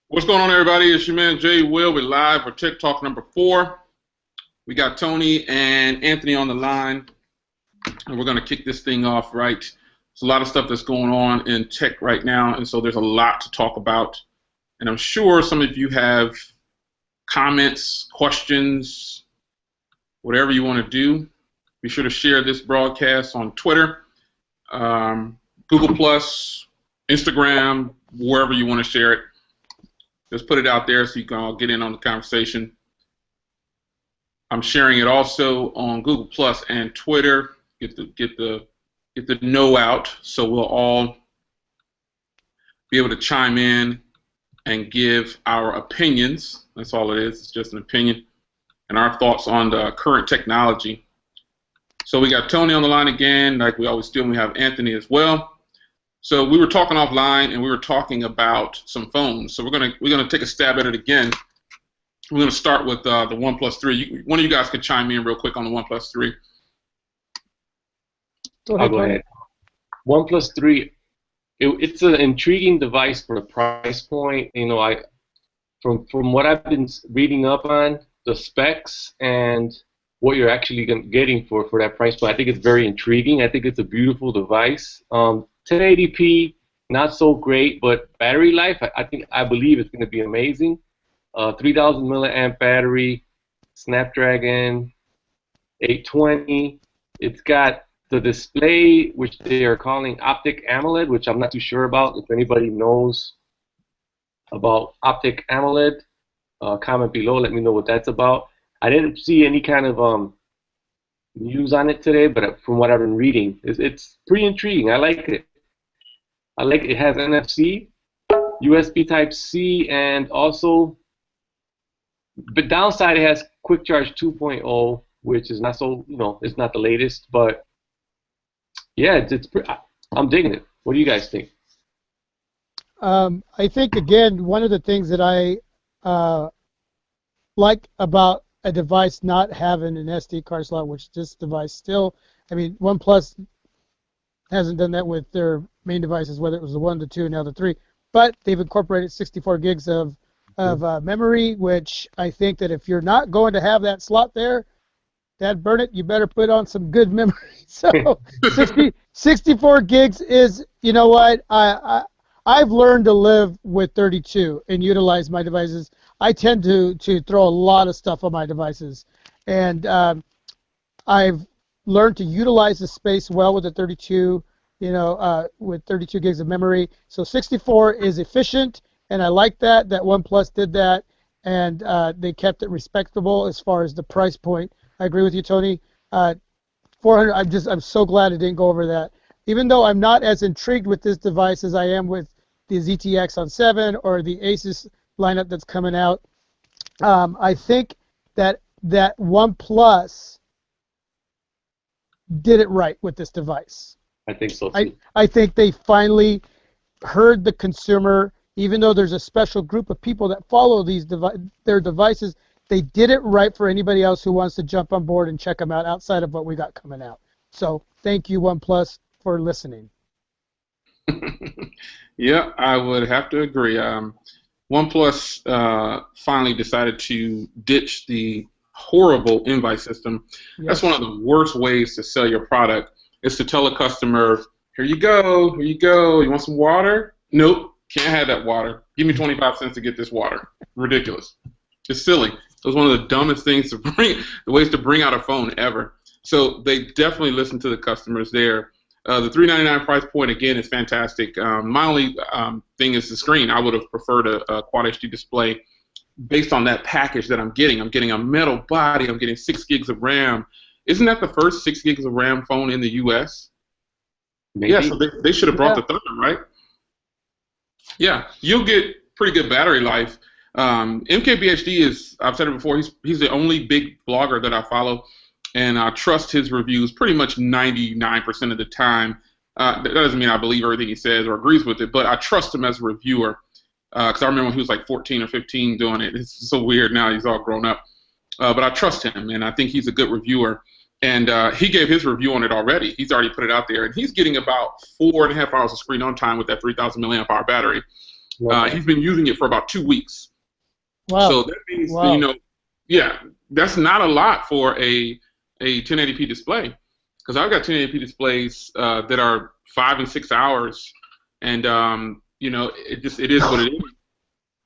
What's going on, everybody? It's your man Jay Will. We're live for Tech Talk number 4. We got Tony and Anthony on the line, and we're going to kick this thing off right. There's a lot of stuff that's going on in tech right now, and so there's a lot to talk about. And I'm sure some of you have comments, questions, whatever you want to do. Be sure to share this broadcast on Twitter, Google Plus, Instagram, wherever you want to share it. Just put it out there so you can all get in on the conversation. I'm sharing it also on Google Plus and Twitter. Get the know out, so we'll all be able to chime in and give our opinions. That's all it is. It's just an opinion and our thoughts on the current technology. So we got Tony on the line again, like we always do, and we have Anthony as well. So we were talking offline, and we were talking about some phones. So we're gonna take a stab at it again. We're gonna start with the Oneplus 3. One of you guys could chime in real quick on the Oneplus 3. I'll go ahead. OnePlus 3, it's an intriguing device for the price point. You know, from what I've been reading up on the specs and what you're actually getting for that price point, I think it's very intriguing. I think it's a beautiful device. 1080p, not so great, but battery life, I believe it's going to be amazing. 3,000 milliamp battery, Snapdragon 820. It's got the display, which they are calling Optic AMOLED, which I'm not too sure about. If anybody knows about Optic AMOLED, comment below. Let me know what that's about. I didn't see any kind of news on it today, but from what I've been reading, it's pretty intriguing. I like it. It has NFC, USB Type-C, and also, the downside, it has Quick Charge 2.0, which is not so, it's not the latest, but yeah, I'm digging it. What do you guys think? I think, again, one of the things that I like about a device not having an SD card slot, which this device still, I mean, OnePlus hasn't done that with their main devices, whether it was the 1, the 2, and now the 3, but they've incorporated 64 gigs of memory, which I think that if you're not going to have that slot there, Dad, burn it, you better put on some good memory. So 64 gigs is, you know what, I've learned to live with 32 and utilize my devices. I tend to throw a lot of stuff on my devices, and I've learned to utilize the space well with the 32, with 32 gigs of memory. So 64 is efficient, and I like that OnePlus did that, and they kept it respectable as far as the price point. I agree with you, Tony. 400. I'm so glad it didn't go over that. Even though I'm not as intrigued with this device as I am with the ZT Axon 7 or the Asus lineup that's coming out, I think that OnePlus did it right with this device. I think so too. I think they finally heard the consumer. Even though there's a special group of people that follow their devices, they did it right for anybody else who wants to jump on board and check them out outside of what we got coming out. So thank you, OnePlus, for listening. Yeah, I would have to agree. OnePlus finally decided to ditch the horrible invite system. Yes. That's one of the worst ways to sell your product, is to tell a customer, here you go, you want some water? Nope, can't have that water. Give me 25 cents to get this water. Ridiculous. It's silly. It was one of the dumbest things the ways to bring out a phone ever. So they definitely listened to the customers there. The $399 price point, again, is fantastic. My only thing is the screen. I would have preferred a Quad HD display based on that package that I'm getting. I'm getting a metal body. I'm getting 6 gigs of RAM. Isn't that the first 6 gigs of RAM phone in the U.S.? Maybe. Yeah, so they should have brought the Thunder, right? Yeah, you'll get pretty good battery life. MKBHD is, I've said it before, he's the only big blogger that I follow, and I trust his reviews pretty much 99% of the time. That doesn't mean I believe everything he says or agrees with it, but I trust him as a reviewer, because I remember when he was like 14 or 15 doing it. It's so weird now, he's all grown up. But I trust him, and I think he's a good reviewer. And he gave his review on it already. He's already put it out there, and he's getting about 4.5 hours of screen on time with that 3,000 milliamp hour battery. He's been using it for about 2 weeks. Wow. So that means, Wow. yeah, that's not a lot for a 1080p display. Because I've got 1080p displays that are 5 and 6 hours, and it is what it is.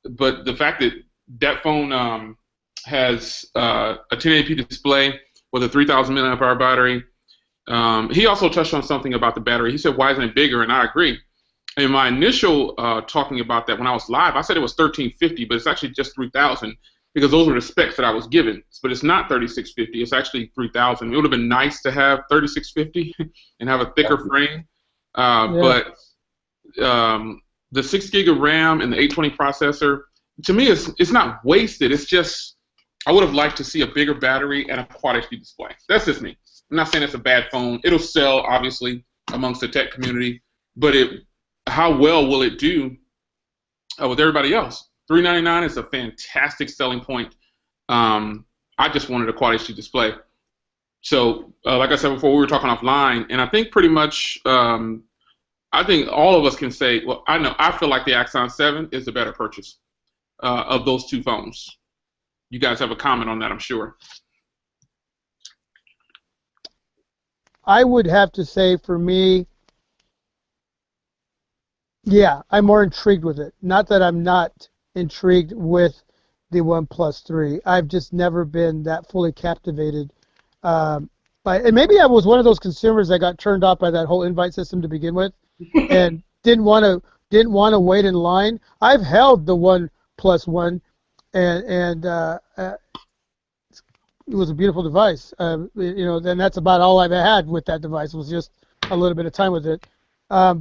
But the fact that that phone has a 1080p display with a 3,000 milliamp hour battery. He also touched on something about the battery. He said, "Why isn't it bigger?" And I agree. In my initial talking about that when I was live, I said it was 1350, but it's actually just 3000 because those were the specs that I was given. But it's not 3650. It's actually 3000. It would have been nice to have 3650 and have a thicker frame. But the 6 gig of RAM and the 820 processor, to me, it's not wasted. It's just I would have liked to see a bigger battery and a Quad HD display. That's just me. I'm not saying it's a bad phone. It'll sell, obviously, amongst the tech community, but how well will it do with everybody else? $399 is a fantastic selling point. I just wanted a Quad HD display. So, like I said before, we were talking offline, and I think pretty much, I think all of us can say, well, I feel like the Axon 7 is the better purchase of those two phones. You guys have a comment on that, I'm sure. I would have to say for me, yeah, I'm more intrigued with it. Not that I'm not intrigued with the OnePlus 3. I've just never been that fully captivated. And maybe I was one of those consumers that got turned off by that whole invite system to begin with, and didn't want to wait in line. I've held the OnePlus 1, and it was a beautiful device. Then that's about all I've had with that device was just a little bit of time with it. I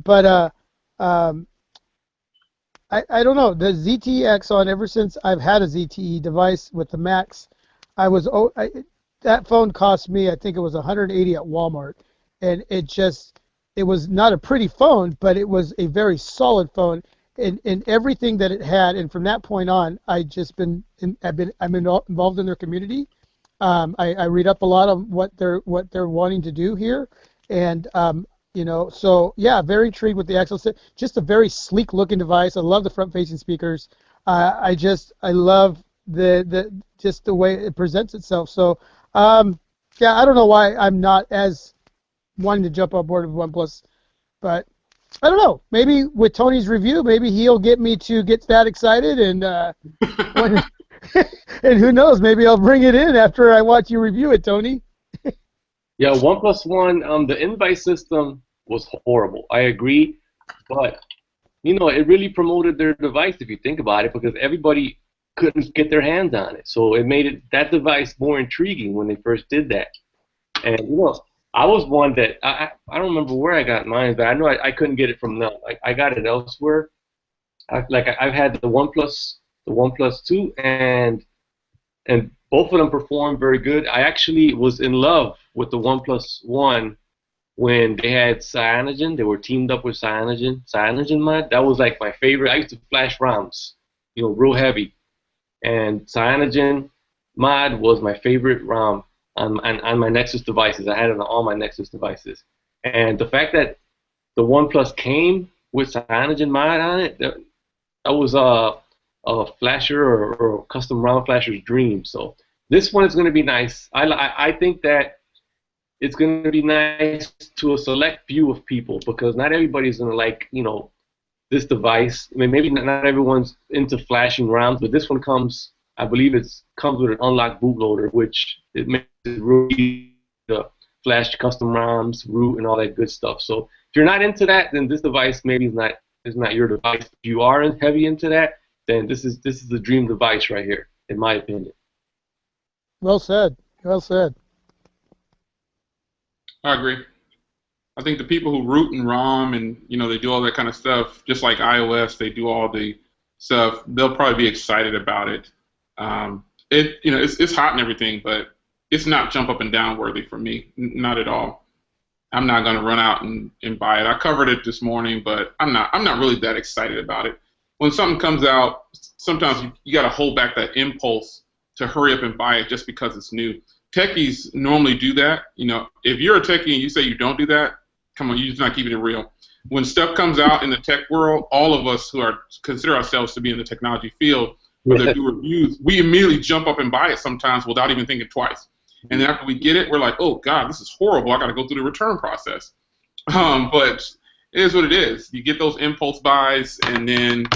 don't know. The ZTE Axon, ever since I've had a ZTE device with the Max, that phone cost me, I think it was $180 at Walmart, and it was not a pretty phone, but it was a very solid phone in everything that it had. And from that point on, I'm involved in their community. I read up a lot on what they're wanting to do here, and so yeah, very intrigued with the Axon. Just a very sleek looking device. I love the front facing speakers. I love just the way it presents itself. So yeah, I don't know why I'm not as wanting to jump on board with OnePlus, but I don't know. Maybe with Tony's review, maybe he'll get me to get that excited, and and who knows, maybe I'll bring it in after I watch you review it, Tony. Yeah, OnePlus One, the invite system was horrible. I agree, but it really promoted their device if you think about it, because everybody couldn't get their hands on it. So it made that device more intriguing when they first did that. And I was one that I don't remember where I got mine, but I know I couldn't get it from them. I got it elsewhere. I've had the OnePlus 2, and both of them performed very good. I actually was in love with the OnePlus One when they had Cyanogen. They were teamed up with Cyanogen mod. That was like my favorite. I used to flash ROMs, real heavy. And Cyanogen mod was my favorite ROM on my Nexus devices. I had it on all my Nexus devices. And the fact that the OnePlus came with Cyanogen mod on it, that was a flasher or custom ROM flasher's dream. So this one is going to be nice. I think that it's going to be nice to a select few of people, because not everybody's going to like this device. I mean, maybe not everyone's into flashing ROMs, but this one comes, I believe comes with an unlocked bootloader, which it makes it really easy to flash custom ROMs, root, and all that good stuff. So if you're not into that, then this device maybe is not your device. If you are heavy into that, then this is the dream device right here, in my opinion. Well said. Well said. I agree. I think the people who root and ROM and they do all that kind of stuff, just like iOS, they do all the stuff. They'll probably be excited about it. It's hot and everything, but it's not jump up and down worthy for me. Not at all. I'm not going to run out and buy it. I covered it this morning, but I'm not really that excited about it. When something comes out, sometimes you got to hold back that impulse to hurry up and buy it just because it's new. Techies normally do that. If you're a techie and you say you don't do that, come on, you're just not keeping it real. when stuff comes out in the tech world, all of us who consider ourselves to be in the technology field, whether do reviews, we immediately jump up and buy it sometimes without even thinking twice. And then after we get it, we're like, oh God, this is horrible. I got to go through the return process. But it is what it is. You get those impulse buys, and then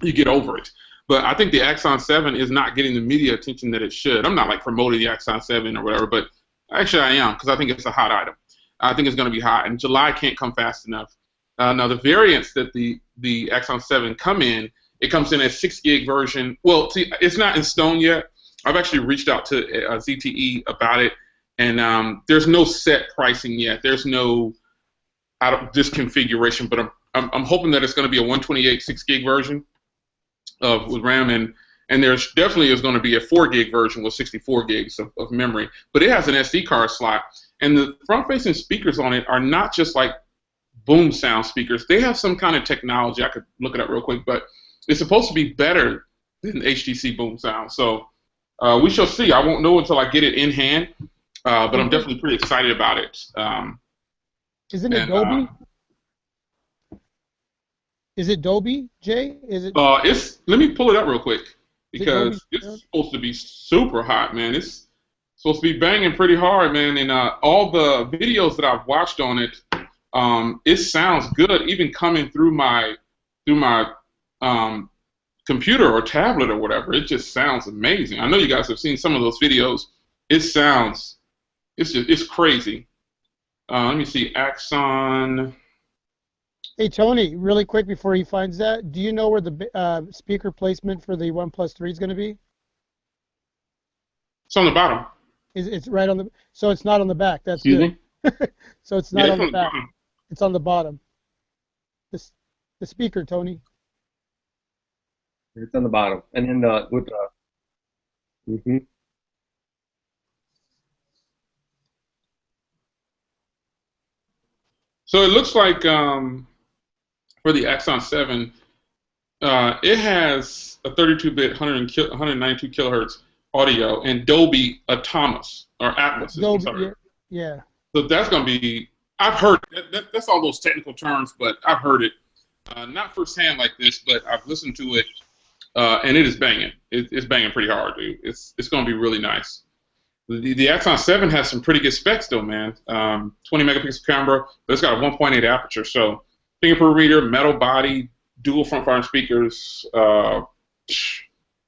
you get over it. But I think the Axon 7 is not getting the media attention that it should. I'm not like promoting the Axon 7 or whatever, but actually I am, because I think it's a hot item. I think it's going to be hot, and July can't come fast enough. Now the variants that the Axon 7 come in, it comes in a 6 gig version. Well, see, it's not in stone yet. I've actually reached out to ZTE about it, and there's no set pricing yet. There's no this configuration, but I'm hoping that it's going to be a 128 6 gig version with RAM, and there's definitely is going to be a 4 gig version with 64 gigs of memory. But it has an SD card slot, and the front-facing speakers on it are not just like boom sound speakers. They have some kind of technology. I could look it up real quick, but it's supposed to be better than HTC boom sound. So we shall see. I won't know until I get it in hand, but I'm definitely pretty excited about it. Isn't it Dolby? Is it Dolby, Jay? Is it? Let me pull it up real quick, because it's supposed to be super hot, man. It's supposed to be banging pretty hard, man. And all the videos that I've watched on it, it sounds good, even coming through my computer or tablet or whatever. It just sounds amazing. I know you guys have seen some of those videos. It's crazy. Let me see, Axon. Hey Tony, really quick before he finds that, do you know where the speaker placement for the OnePlus 3 is going to be? It's on the bottom. It's right on the. So it's not on the back. That's Excuse good. me? So it's not on the back. Bottom. It's on the bottom. The speaker, Tony. It's on the bottom, and then with the. So it looks like for the Axon 7, it has a 32-bit 192 kilohertz audio and Dolby Atmos or Atmos. Dolby, yeah. So that's going to be. I've heard that's all those technical terms, but I've heard it not firsthand like this, but I've listened to it, and it is banging. It's banging pretty hard, dude. It's going to be really nice. The Axon 7 has some pretty good specs, though, man. 20 megapixel camera, but it's got a 1.8 aperture. So fingerprint reader, metal body, dual front-firing speakers. What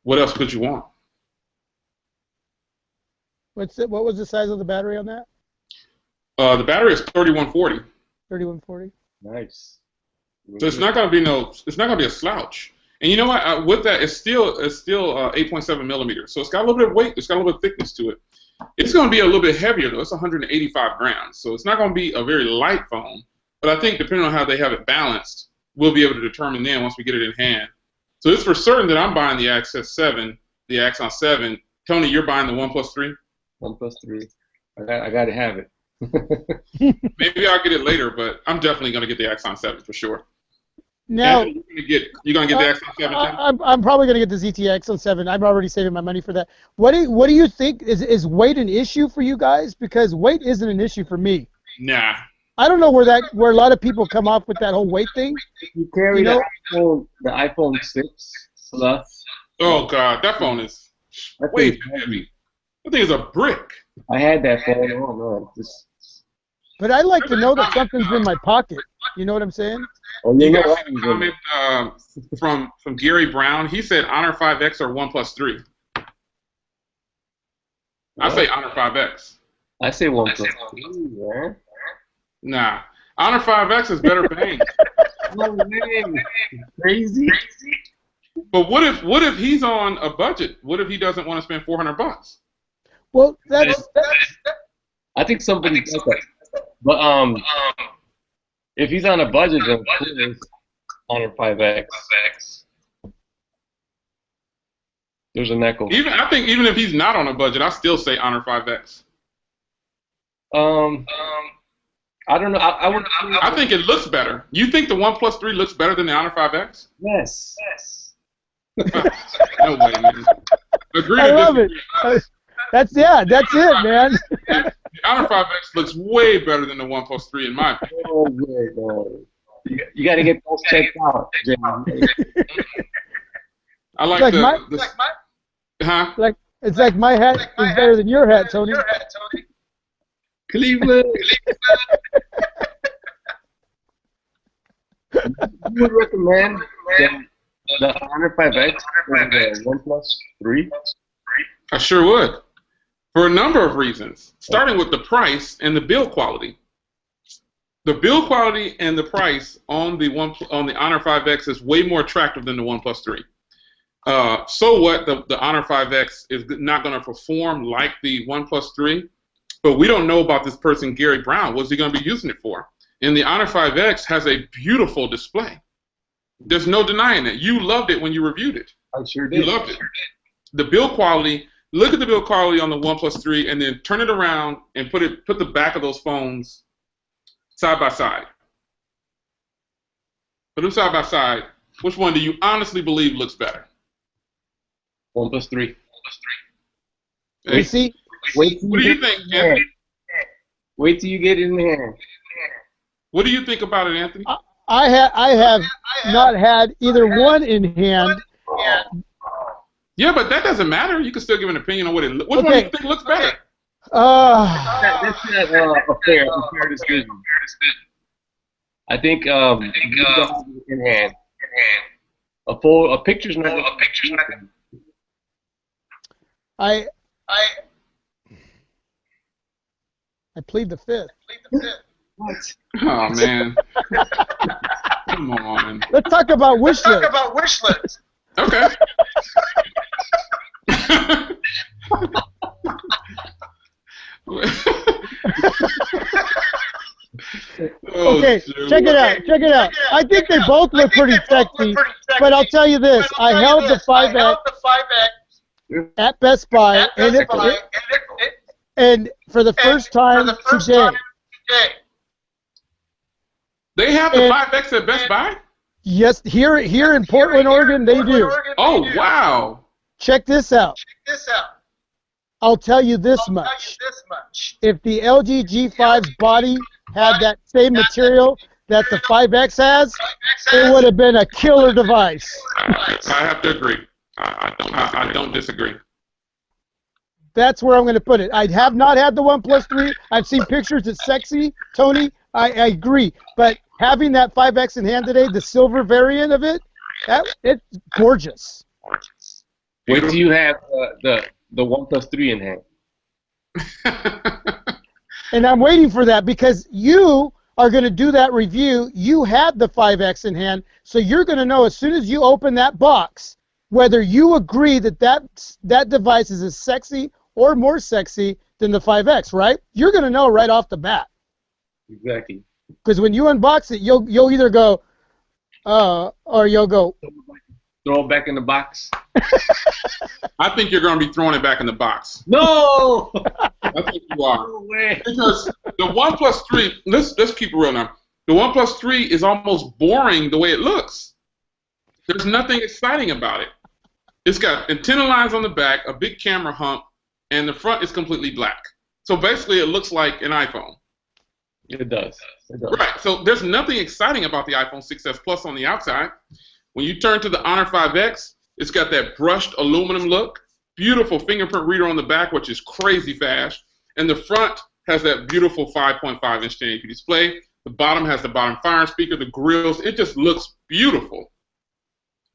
else could you want? What was the size of the battery on that? The battery is 3140. 3140. Nice. So it's not going to be it's not going to be a slouch. And you know what? With that, it's still 8.7 millimeters. So it's got a little bit of weight. It's got a little bit of thickness to it. It's going to be a little bit heavier, though. It's 185 grams. So it's not going to be a very light phone. But I think depending on how they have it balanced, we'll be able to determine then once we get it in hand. So it's for certain that I'm buying the Axon 7. Tony, you're buying the OnePlus 3? OnePlus 3. I got to have it. Maybe I'll get it later, but I'm definitely going to get the Axon 7 for sure. Now, you're going to get the Axon 7 too? I'm probably going to get the ZTE Axon 7. I'm already saving my money for that. What do you think? Is weight an issue for you guys? Because weight isn't an issue for me. Nah. I don't know where a lot of people come off with that whole weight thing. You carry the iPhone 6 Plus. Oh God, that phone is way too heavy. That thing is a brick. I had that phone. Oh man, But I like to know that something's in my pocket. You know what I'm saying? Oh, you guys see the comment from Gary Brown? He said Honor 5X or OnePlus 3. I say Honor 5X. I say OnePlus 3. Yeah. Nah, Honor 5X is better bang. Oh man, crazy. But what if he's on a budget? What if he doesn't want to spend $400? Well, that's. I think somebody does that. But if he's on a budget, then Honor 5X. There's an echo. I think even if he's not on a budget, I still say Honor 5X. I don't know. I think it looks better. You think the OnePlus 3 looks better than the Honor 5X? Yes. No way, man. Agree I to love it. That's it, man. The Honor 5X looks way better than the OnePlus 3 in my opinion. Oh, You got to get those checked out, Jay. I like Like huh? It's like my hat is better than your hat, Tony. Cleveland. You would recommend the Honor 5X over the OnePlus 3? I sure would, for a number of reasons, starting with the price and the build quality. The build quality and the price on the Honor 5X is way more attractive than the OnePlus 3. So what? The Honor 5X is not going to perform like the OnePlus 3, but we don't know about this person, Gary Brown. What's he going to be using it for? And the Honor 5X has a beautiful display. There's no denying it. You loved it when you reviewed it. I sure did. You loved it. The build quality. Look at the build quality on the OnePlus 3, and then turn it around and put the back of those phones side by side. Put them side by side. Which one do you honestly believe looks better? OnePlus 3. Hey, See, what do you think, Anthony? Wait till you get it in the hand. What do you think about it, Anthony? I have not had either one in hand. Yeah, but that doesn't matter. You can still give an opinion on what it. Which one do you think looks better? That's not a fair decision. I think you have it in hand. A picture's not. I plead the fifth. What? Oh man! Come on. Let's talk about wish list. Okay. Okay, check it out. I think they both look pretty sexy, but I'll tell you this: I held the 5X at Best Buy, and for the first time today. They have the 5X at Best Buy? Yes, here in Portland, Oregon, they do. Oh, wow. Check this out. I'll tell you this much. If the LG G5's body had that same material that the 5X has, it would have been a killer device. I have to agree. I don't disagree. That's where I'm going to put it. I have not had the OnePlus 3. I've seen pictures. It's sexy, Tony. I agree. But having that 5X in hand today, the silver variant of it, it's gorgeous. Wait till you have the OnePlus 3 in hand. And I'm waiting for that because you are going to do that review. You had the 5X in hand, so you're going to know as soon as you open that box whether you agree that device is as sexy or more sexy than the 5X, right? You're going to know right off the bat. Exactly. Because when you unbox it, you'll either go, or you'll go. Throw it back in the box. I think you're going to be throwing it back in the box. No! I think you are. No way. Because the OnePlus 3, let's keep it real now. The OnePlus 3 is almost boring the way it looks. There's nothing exciting about it. It's got antenna lines on the back, a big camera hump, and the front is completely black. So basically it looks like an iPhone. It does. Right. So there's nothing exciting about the iPhone 6s Plus on the outside. When you turn to the Honor 5X, it's got that brushed aluminum look, beautiful fingerprint reader on the back, which is crazy fast, and the front has that beautiful 5.5-inch 1080p display. The bottom has the bottom firing speaker, the grills. It just looks beautiful.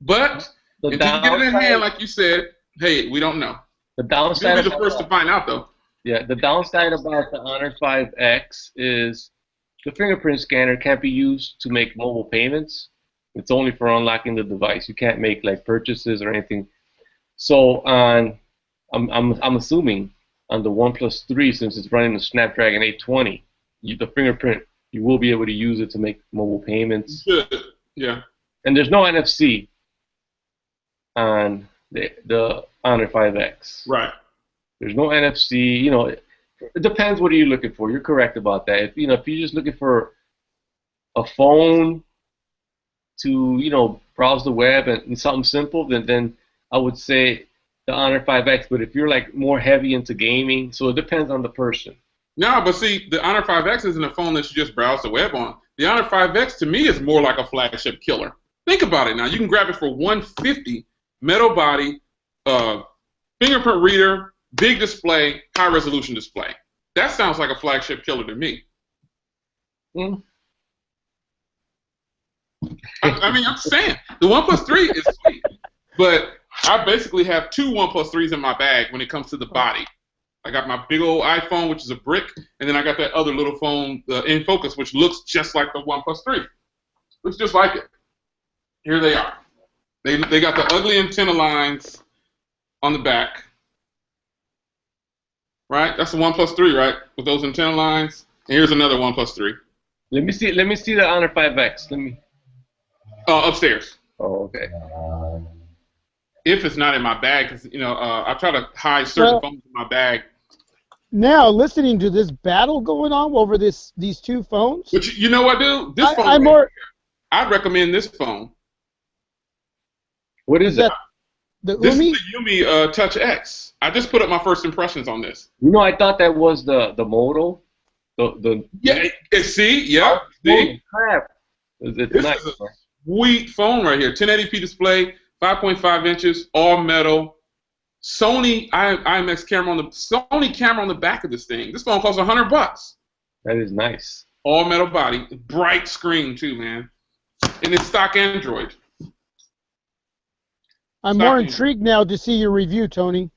But until you get it in hand, like you said, hey, we don't know. The downside. You'll be the first to find out, though. Yeah, the downside about the Honor 5X is the fingerprint scanner can't be used to make mobile payments. It's only for unlocking the device. You can't make like purchases or anything. So I'm assuming on the OnePlus 3, since it's running the Snapdragon 820, the fingerprint, you will be able to use it to make mobile payments. Good. Yeah. And there's no NFC on the Honor 5X. Right. There's no NFC. You know, it depends what are you looking for. You're correct about that. If you're just looking for a phone to browse the web and something simple, then I would say the Honor 5X. But if you're like more heavy into gaming, so it depends on the person. No, but see, the Honor 5X isn't a phone that you just browse the web on. The Honor 5X to me is more like a flagship killer. Think about it now. You can grab it for $150, metal body, fingerprint reader, big display, high resolution display. That sounds like a flagship killer to me. Mm. I mean, I'm saying the OnePlus 3 is sweet, but I basically have two OnePlus 3s in my bag when it comes to the body. I got my big old iPhone, which is a brick, and then I got that other little phone, in focus, which looks just like the OnePlus 3. Looks just like it. Here they are. They got the ugly antenna lines on the back. Right? That's the OnePlus 3, right? With those antenna lines. And here's another OnePlus 3. Let me see the Honor 5X. Let me. Upstairs. Oh, okay. If it's not in my bag, because I try to hide certain phones in my bag. Now, listening to this battle going on over these two phones. Which you know what, dude? This phone. I'd recommend this phone. What is that? This is the Yumi Touch X. I just put up my first impressions on this. I thought that was the Moto. Yeah. See, yeah. Holy crap! It's this nice. Is a sweet phone right here. 1080p display, 5.5 inches, all metal. Sony IMX camera on the back of this thing. This phone costs $100. That is nice. All metal body, bright screen too, man. And it's stock Android. I'm more intrigued now to see your review, Tony.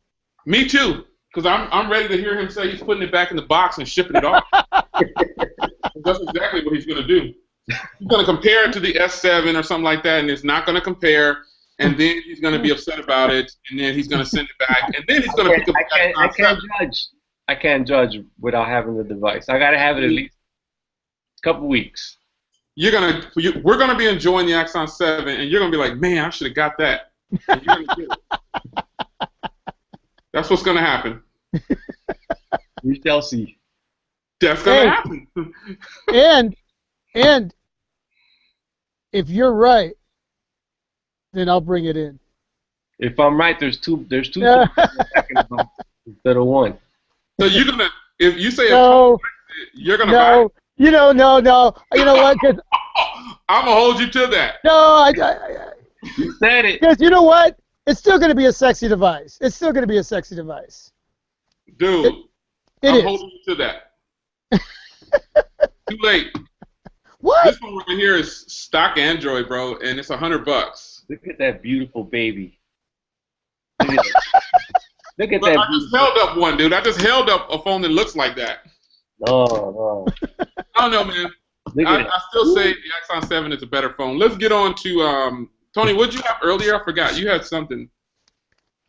Me too, because I'm ready to hear him say he's putting it back in the box and shipping it off. That's exactly what he's going to do. He's going to compare it to the S7 or something like that, and it's not going to compare. And then he's going to be upset about it, and then he's going to send it back, and then he's going to pick up the I can't judge. I can't judge without having the device. I got to have it at least a couple weeks. We're going to be enjoying the Axon 7, and you're going to be like, man, I should have got that. And you're gonna get it. That's what's going to happen. We shall see. That's going to happen. And if you're right, then I'll bring it in. If I'm right, there's two instead of one. So you're gonna, if you say no, you're gonna no, buy it? no. You know what? I'm gonna hold you to that. No, You said it. Because you know what? It's still gonna be a sexy device. It's still gonna be a sexy device. Dude, I'm holding you to that. Too late. What? This one right here is stock Android, bro, and it's $100. Look at that beautiful baby. Look at that. I just held up one, dude. I just held up a phone that looks like that. No. I don't know, man. I still say the Axon 7 is a better phone. Let's get on to Tony. What did you have earlier? I forgot. You had something.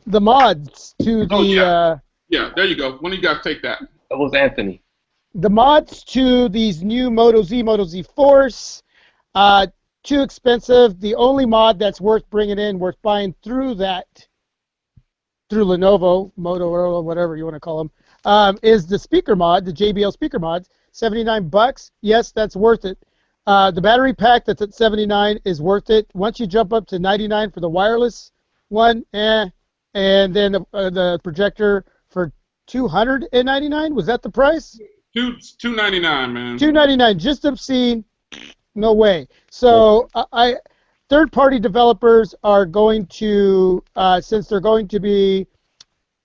The mods to the. Yeah, there you go. When do you guys take that? That was Anthony. The mods to these new Moto Z Force. Too expensive. The only mod that's worth bringing in, worth buying through Lenovo, Motorola, whatever you want to call them, is the speaker mod, the JBL speaker mods. $79. Yes, that's worth it. The battery pack that's at $79 is worth it. Once you jump up to $99 for the wireless one, and then the projector for $299. Was that the price? $299, man. $299, just obscene. No way. So third-party developers are going to, since they're going to be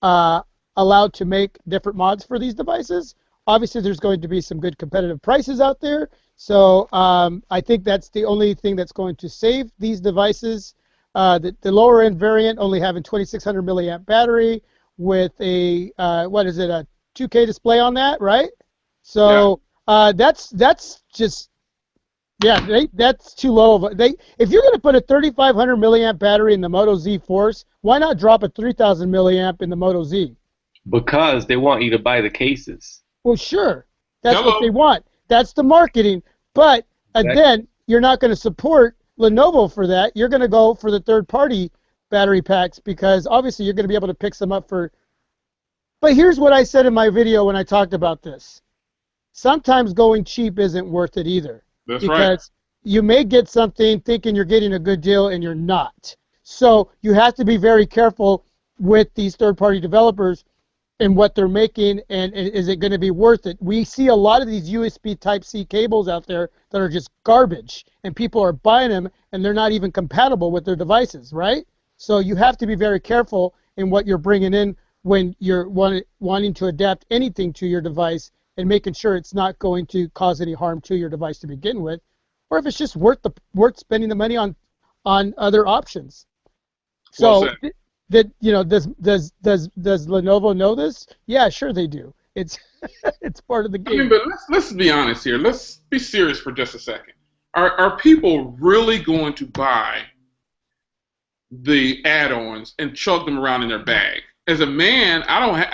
allowed to make different mods for these devices, obviously there's going to be some good competitive prices out there. So I think that's the only thing that's going to save these devices. The lower-end variant only having 2,600 milliamp battery with a, a 2K display on that, right? So that's just... Yeah, that's too low. If you're going to put a 3,500 milliamp battery in the Moto Z Force, why not drop a 3,000 milliamp in the Moto Z? Because they want you to buy the cases. Well, sure. That's what they want. That's the marketing. But, again, you're not going to support Lenovo for that. You're going to go for the third-party battery packs because, obviously, you're going to be able to pick some up for... But here's what I said in my video when I talked about this. Sometimes going cheap isn't worth it either. That's because you may get something thinking you're getting a good deal and you're not. So you have to be very careful with these third-party developers in what they're making, and is it going to be worth it? We see a lot of these USB Type-C cables out there that are just garbage, and people are buying them, and they're not even compatible with their devices, right? So you have to be very careful in what you're bringing in when you're wanting to adapt anything to your device and making sure it's not going to cause any harm to your device to begin with, or if it's just worth spending the money on other options. Well So does Lenovo know this? Yeah, sure they do. It's it's part of the game. I mean, but let's be honest here. Let's be serious for just a second. Are people really going to buy the add-ons and chug them around in their bag? As a man,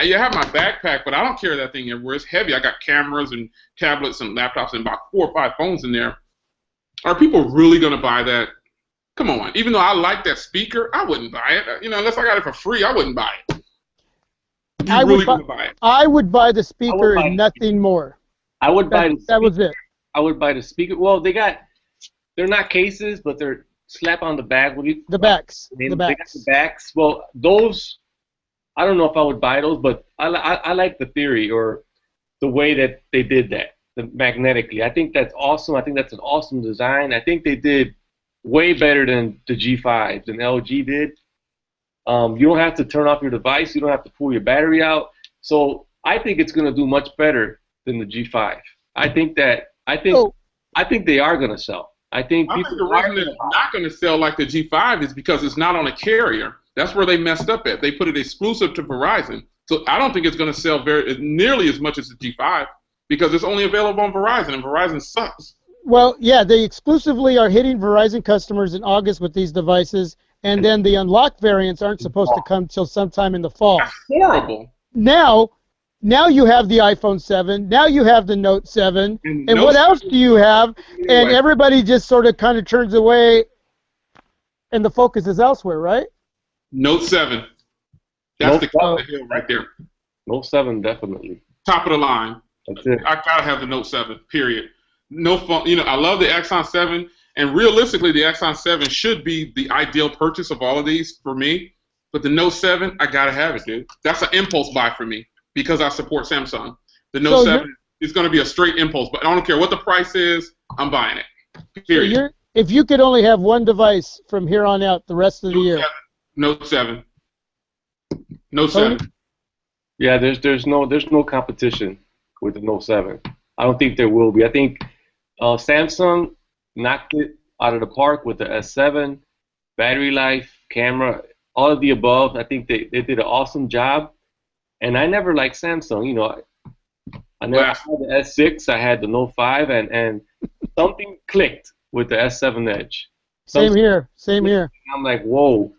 you have my backpack, but I don't carry that thing everywhere. It's heavy. I got cameras and tablets and laptops and about 4 or 5 phones in there. Are people really going to buy that? Come on. Even though I like that speaker, I wouldn't buy it. Unless I got it for free, I wouldn't buy it. You really going to buy it? I would buy the speaker and nothing more. I would buy the speaker. That was it. I would buy the speaker. Well, they're not cases, but they're slap on the back. The backs. They got the backs. Well, those, I don't know if I would buy those, but I like the theory or the way that they did that, magnetically. I think that's awesome. I think that's an awesome design. I think they did way better than the G5s and LG did. You don't have to turn off your device. You don't have to pull your battery out. So I think it's going to do much better than the G5. I think they are going to sell. I think the reason it's not going to sell like the G5 is because it's not on a carrier. That's where they messed up at. They put it exclusive to Verizon. So I don't think it's going to sell nearly as much as the G5 because it's only available on Verizon, and Verizon sucks. Well, yeah, they exclusively are hitting Verizon customers in August with these devices, and then the unlocked variants aren't supposed to come till sometime in the fall. That's horrible. Now you have the iPhone 7. Now you have the Note 7. And what else do you have? And everybody just sort of kind of turns away, and the focus is elsewhere, right? Note 7. That's the top of the hill right there. Note 7, definitely. Top of the line. That's it. I gotta have the Note 7. Period. No phone. I love the Axon 7, and realistically, the Axon 7 should be the ideal purchase of all of these for me. But the Note 7, I gotta have it, dude. That's an impulse buy for me because I support Samsung. The Note 7 is going to be a straight impulse, but I don't care what the price is. I'm buying it. Period. So if you could only have one device from here on out the rest of the year. Note 7. Note 7. Yeah, there's no competition with the Note 7. I don't think there will be. I think Samsung knocked it out of the park with the S7, battery life, camera, all of the above. I think they did an awesome job. And I never liked Samsung. I never had the S6. I had the Note 5, and something clicked with the S7 Edge. Same here. I'm like, whoa.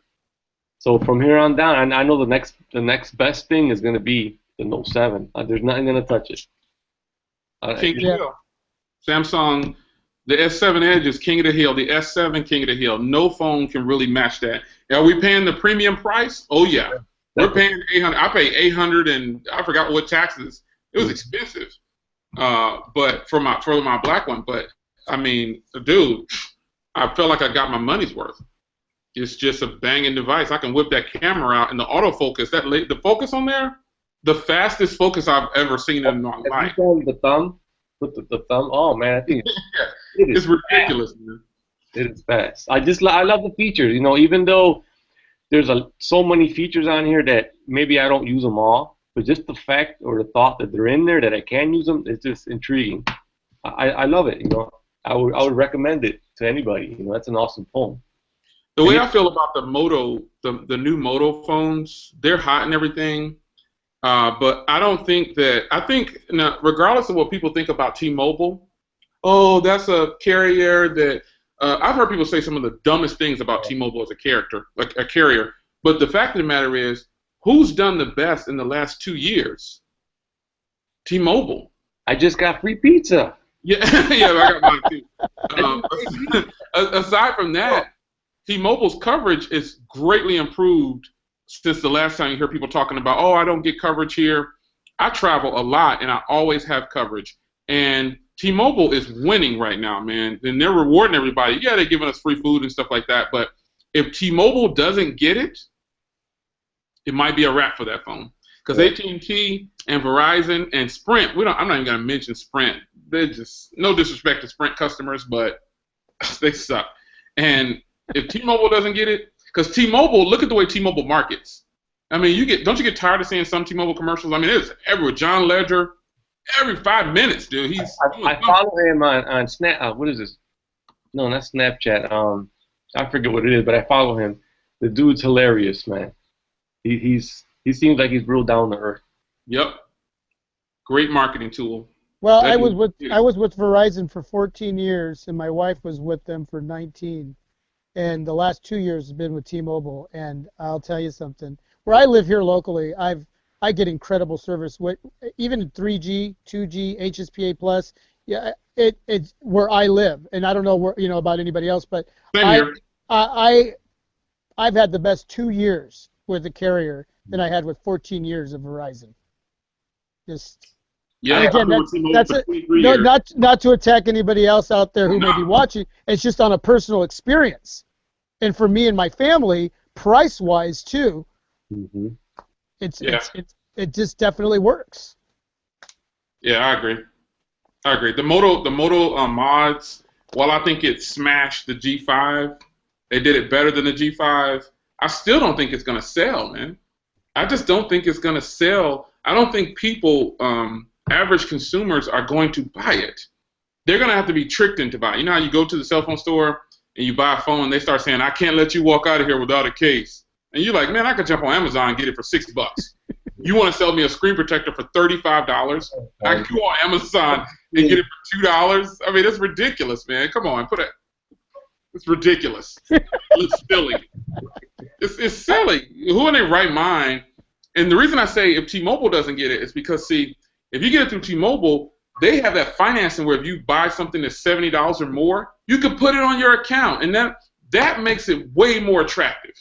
So from here on down, and I know the next best thing is going to be the Note 7. There's nothing going to touch it. King of the hill. Samsung, the S7 Edge is king of the hill. The S7, king of the hill. No phone can really match that. Are we paying the premium price? Oh yeah. We're paying $800. I pay $800, and I forgot what taxes. It was expensive, but for my black one. But I mean, dude, I felt like I got my money's worth. It's just a banging device. I can whip that camera out, and the autofocus, the focus on there, the fastest focus I've ever seen in my life. The thumb, with the thumb. Oh man, I think it's ridiculous, man. It is fast. I love the features. Even though there's so many features on here that maybe I don't use them all, but just the fact or the thought that they're in there that I can use them is just intriguing. I love it. I would recommend it to anybody. That's an awesome phone. The way I feel about the Moto, the new Moto phones, they're hot and everything, but I don't think that. I think regardless of what people think about T-Mobile, oh, that's a carrier that. I've heard people say some of the dumbest things about T-Mobile as a carrier. But the fact of the matter is, who's done the best in the last 2 years? T-Mobile. I just got free pizza. Yeah, yeah, I got mine too. Aside from that, T-Mobile's coverage is greatly improved since the last time you hear people talking about, oh, I don't get coverage here. I travel a lot, and I always have coverage. And T-Mobile is winning right now, man, and they're rewarding everybody. Yeah, they're giving us free food and stuff like that, but if T-Mobile doesn't get it, it might be a wrap for that phone. Because AT&T and Verizon and Sprint, I'm not even gonna mention Sprint. They're just, no disrespect to Sprint customers, but they suck. And if T-Mobile doesn't get it, because T-Mobile, look at the way T-Mobile markets. I mean, don't you get tired of seeing some T-Mobile commercials? I mean, it's everywhere. John Ledger, every 5 minutes, dude. I follow him on Snap. What is this? No, not Snapchat. I forget what it is, but I follow him. The dude's hilarious, man. He seems like he's real down to earth. Yep. Great marketing tool. Well, I was with Verizon for 14 years, and my wife was with them for 19. And the last 2 years has been with T-Mobile. And I'll tell you something. Where I live here locally, I get incredible service. Even 3G, 2G, HSPA plus. Yeah, it's where I live, and I don't know about anybody else, but I've had the best 2 years with the carrier than I had with 14 years of Verizon. Again, that's it. No, not to attack anybody else out there who may be watching. It's just on a personal experience, and for me and my family, price-wise too. Mm-hmm. It just definitely works. Yeah, I agree. The Moto mods, while I think it smashed the G5, they did it better than the G5. I still don't think it's gonna sell, man. I just don't think it's gonna sell. I don't think people, average consumers, are going to buy it. They're gonna have to be tricked into buying. You know how you go to the cell phone store and you buy a phone, and they start saying, "I can't let you walk out of here without a case." And you're like, man, I could jump on Amazon and get it for $60. You want to sell me a screen protector for $35? I can go on Amazon and get it for $2? I mean, it's ridiculous, man. Come on, it's ridiculous. It's silly. It's silly. Who in their right mind? And the reason I say if T-Mobile doesn't get it is because, see, if you get it through T-Mobile, they have that financing where if you buy something that's $70 or more, you can put it on your account, and that makes it way more attractive.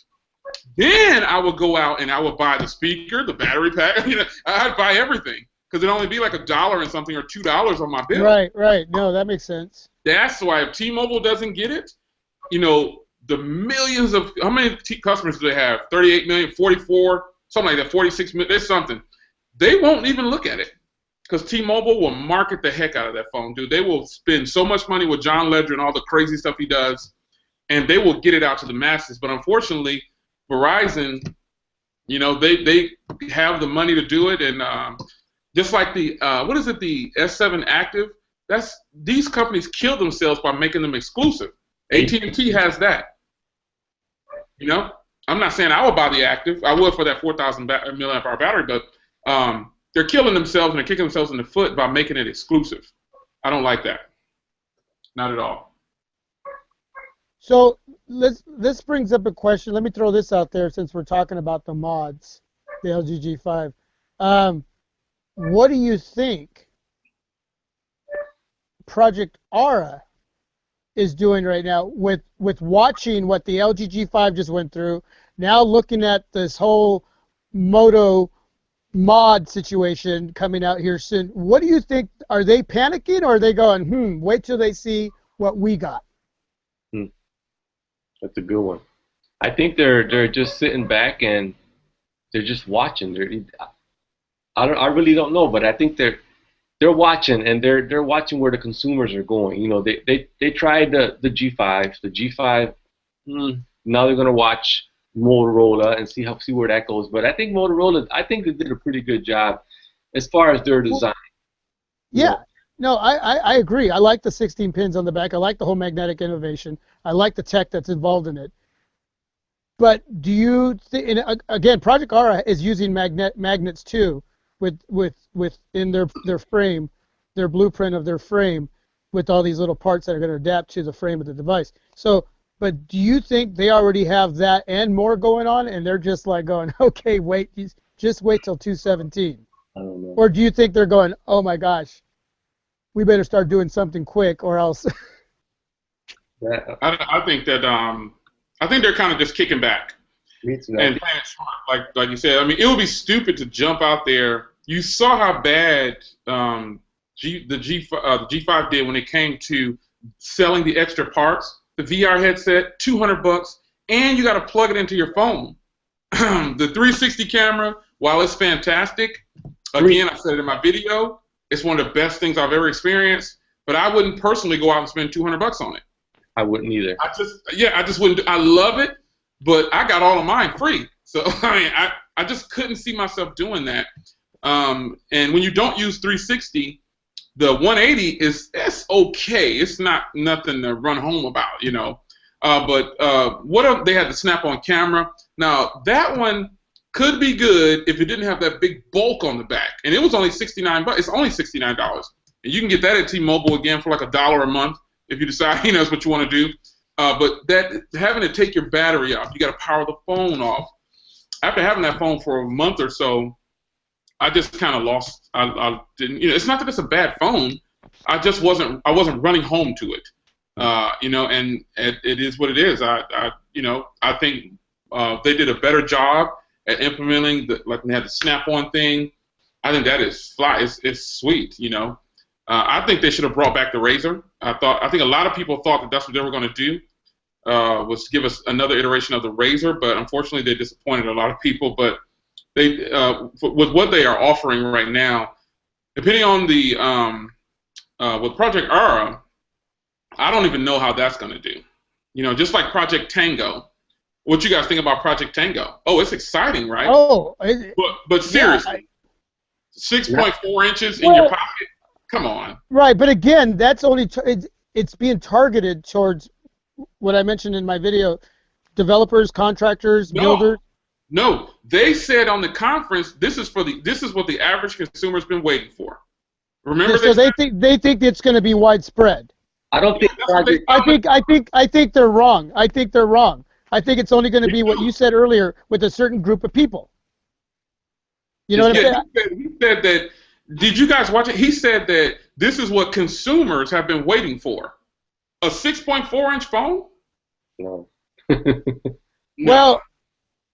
Then I would go out and I would buy the speaker, the battery pack. I'd buy everything because it'd only be like $1 and something or $2 on my bill. Right. No, that makes sense. That's why if T-Mobile doesn't get it, the millions of, how many customers do they have? 38 million, 44, something like that, 46 million. There's something. They won't even look at it because T-Mobile will market the heck out of that phone, dude. They will spend so much money with John Ledger and all the crazy stuff he does, and they will get it out to the masses. But unfortunately, Verizon, they have the money to do it, and just like the the S7 Active, these companies kill themselves by making them exclusive. AT&T has that. I'm not saying I would buy the Active. I would for that 4,000 milliamp hour battery, but they're killing themselves and they're kicking themselves in the foot by making it exclusive. I don't like that. Not at all. So this brings up a question. Let me throw this out there since we're talking about the mods, the LG G5. What do you think Project Aura is doing right now with watching what the LG G5 just went through, now looking at this whole Moto mod situation coming out here soon? What do you think? Are they panicking, or are they going, wait till they see what we got? That's a good one. I think they're just sitting back and they're just watching. I really don't know, but I think they're watching, and they're watching where the consumers are going. They tried the G5. The G5. Now they're gonna watch Motorola and see where that goes. But I think Motorola. I think they did a pretty good job as far as their design. Yeah. No, I agree. I like the 16 pins on the back. I like the whole magnetic innovation. I like the tech that's involved in it. But do you think, again, Project Aura is using magnets too, within their frame, their blueprint of their frame, with all these little parts that are going to adapt to the frame of the device. So, but do you think they already have that and more going on, and they're just like going, okay, just wait till 217? I don't know. Or do you think they're going, oh my gosh, we better start doing something quick, or else? I think that I think they're kind of just kicking back and playing it smart, like you said. I mean, it would be stupid to jump out there. You saw how bad the G5 did when it came to selling the extra parts. The VR headset, $200, and you got to plug it into your phone. The 360 camera while it's fantastic, again, I said it in my video, it's one of the best things I've ever experienced, but I wouldn't personally go out and spend $200 on it. I wouldn't either. I just wouldn't. I love it, but I got all of mine free. So, I mean, I just couldn't see myself doing that. And when you don't use 360, the 180 it's okay. It's nothing to run home about, you know. But they had the snap-on camera. Now, that one could be good if it didn't have that big bulk on the back. And it was only $69. It's only $69. And you can get that at T-Mobile again for like $1 a month if you decide, you know, that's what you want to do. But that having to take your battery off, you got to power the phone off. After having that phone for a month or so, I just kind of lost. I didn't. You know, it's not that it's a bad phone. I wasn't running home to it. You know, and it is what it is. You know, I think they did a better job at implementing like they had the snap-on thing. I think that is fly. It's sweet. You know, I think they should have brought back the Razr. I think a lot of people thought that that's what they were going to do. Was give us another iteration of the Razr, but unfortunately they disappointed a lot of people. But they, with what they are offering right now, depending on the with Project Aura, I don't even know how that's going to do. You know, just like Project Tango. What you guys think about Project Tango? Oh, it's exciting, right? Oh, but seriously, 6.4 inches in your pocket. Come on. Right, but again, that's only it's being targeted towards what I mentioned in my video: developers, contractors, builders. No, they said on the conference this is what the average consumer's been waiting for. Remember, so they think it's going to be widespread. I don't think. I think they're wrong. I think they're wrong. I think it's only going to be what you said earlier with a certain group of people. You know what I'm saying? He said that. Did you guys watch it? He said that this is what consumers have been waiting for. A 6.4-inch phone? No. Well,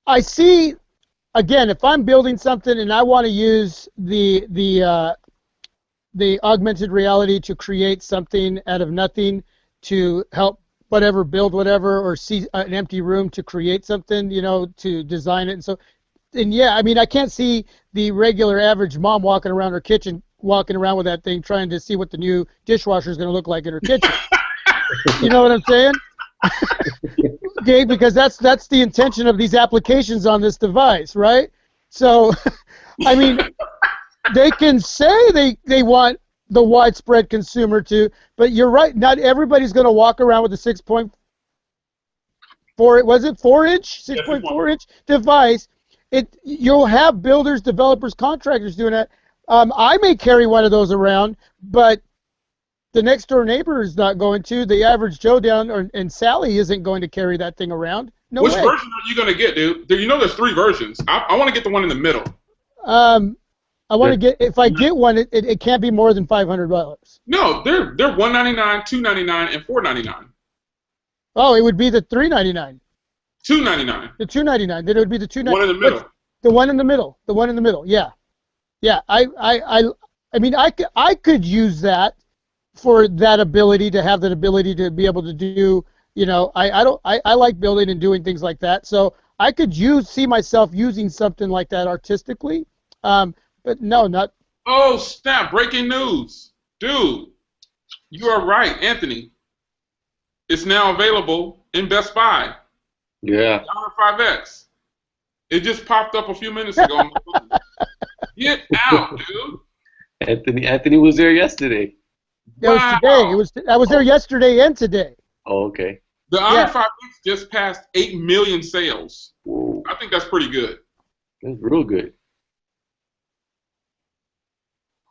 I see. Again, if I'm building something and I want to use the augmented reality to create something out of nothing to help build whatever, or see an empty room to create something, you know, to design it. And yeah, I mean, I can't see the regular average mom walking around her kitchen, walking around with that thing, trying to see what the new dishwasher is going to look like in her kitchen. You know what I'm saying? Okay, because that's the intention of these applications on this device, right? So, I mean, they can say they want the widespread consumer to, but you're right. Not everybody's going to walk around with a 6.4. Was it 4-inch? 6.4-inch device. You'll have builders, developers, contractors doing that. I may carry one of those around, but the next door neighbor is not going to. The average Joe and Sally isn't going to carry that thing around. No Which way. version are you going to get, dude? You know there's 3 versions. I want to get the one in the middle. I want to get, if I get one, it can't be more than $500. No, they're $199, $299, and $499. Oh, it would be the $399. $299. The $299. Then it would be the $299. One in the middle. The one in the middle. The one in the middle. Yeah. Yeah. I mean, I could use that for that ability, to have that ability to be able to do. You know, I like building and doing things like that. So I could see myself using something like that artistically. But no, not. Oh, snap. Breaking news. Dude, you are right, Anthony. It's now available in Best Buy. Yeah. $5X. It just popped up a few minutes ago. Get out, dude. Anthony was there yesterday. It was today. I was there yesterday and today. Oh, okay. The Honor 5X just passed 8 million sales. Whoa. I think that's pretty good. That's real good.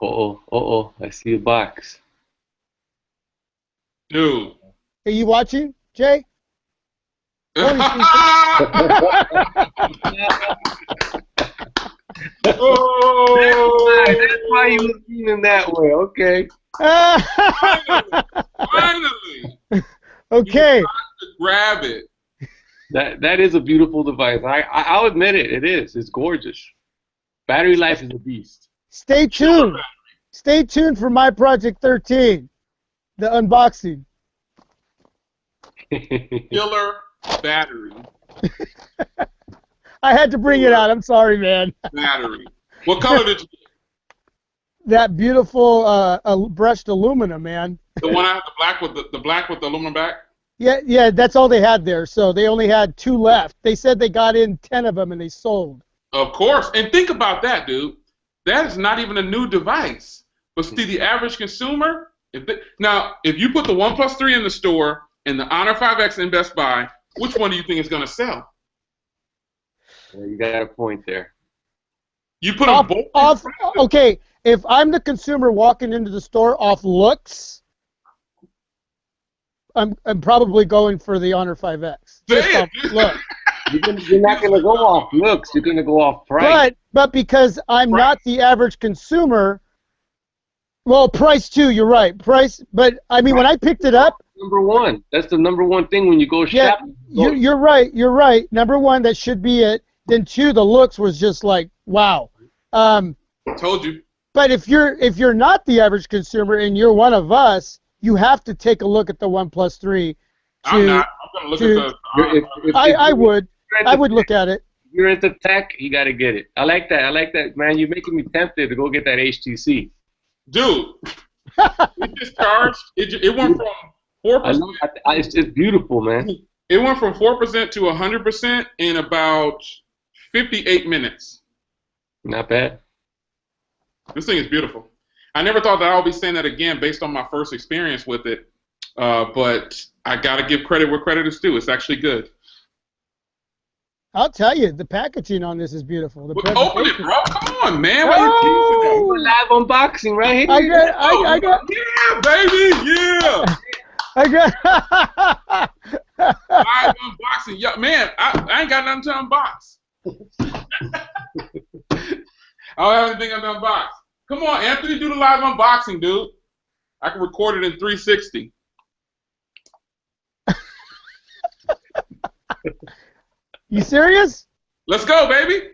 I see a box. Dude. Are you watching, Jay? Oh. That's why he was feeling that way. Okay. Finally. Okay. You got to grab it. That is a beautiful device. I'll admit it. It is. It's gorgeous. Battery life is a beast. Stay tuned. Stay tuned for my Project 13, the unboxing. Killer battery. I I had to bring it out. I'm sorry, man. Battery. What color did you get? That beautiful brushed aluminum, man. The one I have, the black with the aluminum back? Yeah, that's all they had there. So they only had 2 left. They said they got in 10 of them and they sold. Of course. And think about that, dude. That is not even a new device. But see, the average consumer, if you put the OnePlus 3 in the store and the Honor 5X in Best Buy, which one do you think is going to sell? Well, you got a point there. You put them both. Okay, if I'm the consumer walking into the store off looks, I'm probably going for the Honor 5X. Look. You're not going to go off looks. You're going to go off price. But because I'm not the average consumer, well, price too. You're right, price. But I mean, when I picked it up, number one. That's the number one thing when you go shopping. You're right. You're right. Number one, that should be it. Then 2, the looks was just like wow. Told you. But if you're not the average consumer and you're one of us, you have to take a look at the OnePlus 3. I'm not. I'm going to look at the. I would look at it. If you're into tech, you got to get it. I like that, man. You're making me tempted to go get that HTC. Dude, it just charged. It went from 4%. It's just beautiful, man. It went from 4% to 100% in about 58 minutes. Not bad. This thing is beautiful. I never thought that I would be saying that again based on my first experience with it, but I got to give credit where credit is due. It's actually good. I'll tell you, the packaging on this is beautiful. Open it, bro. Come on, man. Why you keeping live unboxing right here. I got. Yeah, baby. Yeah. I got. Live unboxing. Yeah, man, I ain't got nothing to unbox. I don't have anything to unbox. Come on, Anthony, do the live unboxing, dude. I can record it in 360. You serious? Let's go, baby.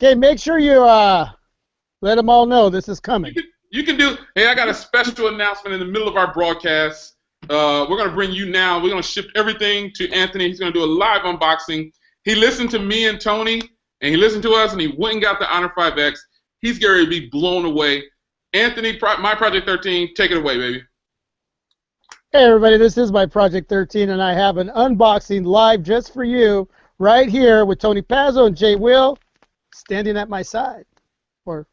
Okay, make sure you let them all know this is coming. You can do. Hey, I got a special announcement in the middle of our broadcast. We're going to bring you now. We're going to shift everything to Anthony. He's going to do a live unboxing. He listened to me and Tony, and he listened to us, and he went and got the Honor 5X. He's going to be blown away. Anthony, my Project 13, take it away, baby. Hey, everybody, this is my Project 13, and I have an unboxing live just for you right here with Tony Pazzo and Jay Will standing at my side, or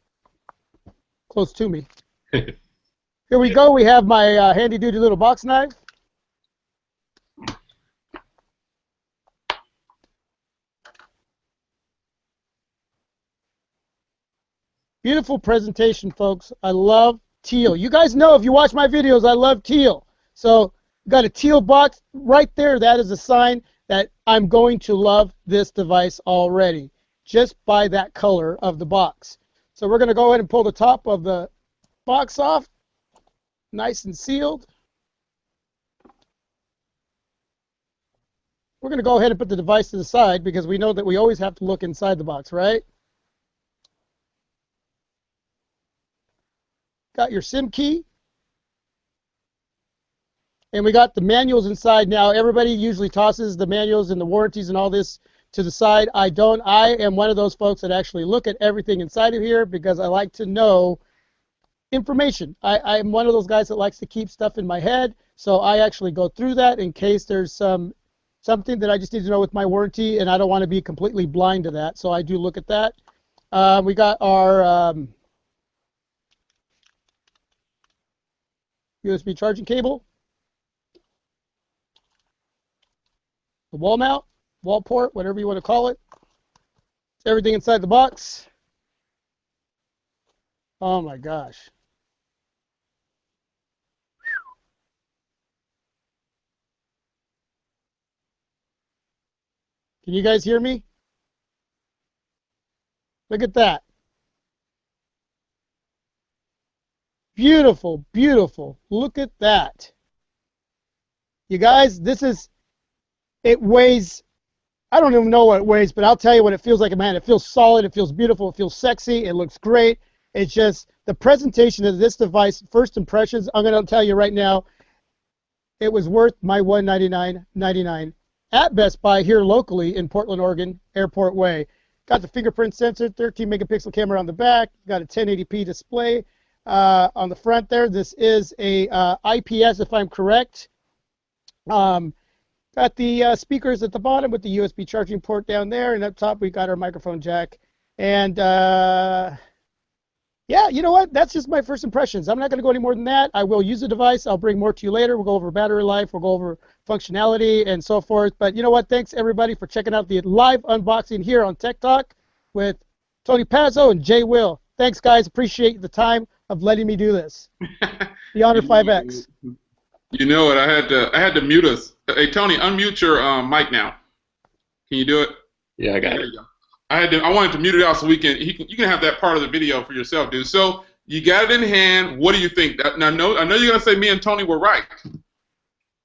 close to me. Here we go. We have my handy-duty little box knife. Beautiful presentation, folks. I love teal. You guys know, if you watch my videos, I love teal. So, got a teal box right there. That is a sign that I'm going to love this device already, just by that color of the box. So we're going to go ahead and pull the top of the box off, nice and sealed. We're going to go ahead and put the device to the side because we know that we always have to look inside the box, right? Got your SIM key. And we got the manuals inside. Now, everybody usually tosses the manuals and the warranties and all this to the side. I don't. I am one of those folks that actually look at everything inside of here because I like to know information. I'm one of those guys that likes to keep stuff in my head, so I actually go through that in case there's something that I just need to know with my warranty, and I don't want to be completely blind to that, so I do look at that. We got our USB charging cable. The wall mount, wall port, whatever you want to call it. Everything inside the box. Oh my gosh. Can you guys hear me? Look at that. Beautiful, beautiful. Look at that. You guys, it weighs, I don't even know what it weighs, but I'll tell you what it feels like, man. It feels solid, it feels beautiful, it feels sexy, it looks great. It's just the presentation of this device, first impressions, I'm going to tell you right now, it was worth my $199.99 at Best Buy here locally in Portland, Oregon, Airport Way. Got the fingerprint sensor, 13 megapixel camera on the back. Got a 1080p display on the front there. This is a IPS, if I'm correct. Got the speakers at the bottom with the USB charging port down there, and up top we got our microphone jack. And yeah, you know what? That's just my first impressions. I'm not going to go any more than that. I will use the device. I'll bring more to you later. We'll go over battery life. We'll go over functionality and so forth. But you know what? Thanks, everybody, for checking out the live unboxing here on Tech Talk with Tony Pazzo and Jay Will. Thanks, guys. Appreciate the time of letting me do this. The Honor 5X. You know what? I had to mute us. Hey, Tony, unmute your mic now. Can you do it? Yeah, I got it. There you go. I wanted to mute it out so you can have that part of the video for yourself, dude. So you got it in hand. What do you think? Now, I know you're gonna say me and Tony were right.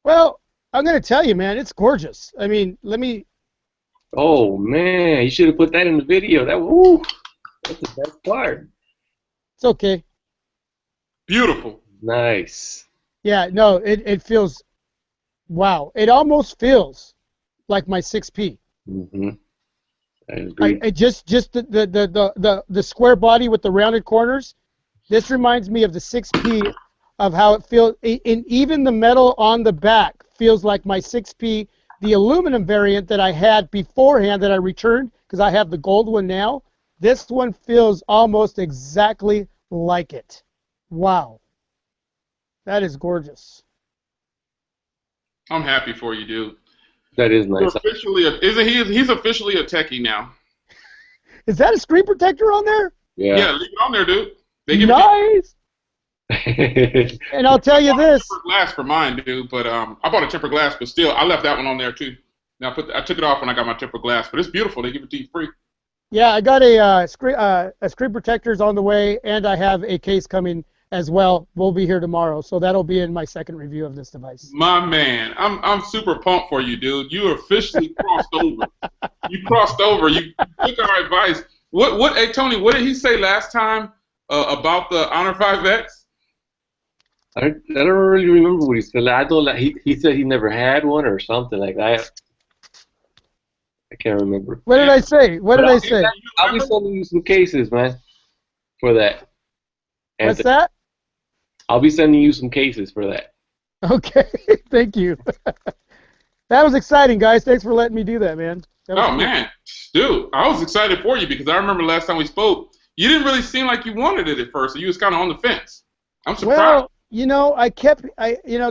Well, I'm gonna tell you, man, it's gorgeous. I mean, let me. Oh man, you should have put that in the video. That's the best part. It's okay. Beautiful. Nice. Yeah, no, it feels. Wow, it almost feels like my 6P. Mm-hmm. I agree. Just the square body with the rounded corners. This reminds me of the 6P, of how it feels. And even the metal on the back feels like my 6P, the aluminum variant that I had beforehand that I returned because I have the gold one now. This one feels almost exactly like it. Wow, that is gorgeous. I'm happy for you, dude. That is nice. He's officially a techie now. Is that a screen protector on there? Yeah, leave it on there, dude. They give nice. And I'll tell you this. Tempered glass for mine, dude. But I bought a tempered glass, but still, I left that one on there too. Now I took it off when I got my tempered glass, but it's beautiful. They give it to you free. Yeah, I got a screen protector's on the way, and I have a case coming as well. We'll be here tomorrow, so that'll be in my second review of this device. My man, I'm super pumped for you, dude. You officially crossed over. You crossed over. You took our advice. Hey Tony, what did he say last time about the Honor 5X? I don't really remember what he said. I don't. He said he never had one or something like that. I can't remember. What did I say? What did I say? I'll be sending you some cases, man, for that. What's that? I'll be sending you some cases for that. Okay, thank you. That was exciting, guys. Thanks for letting me do that, man. Oh, man. Dude, I was excited for you because I remember last time we spoke, you didn't really seem like you wanted it at first. So you was kind of on the fence. I'm surprised. Well, you know,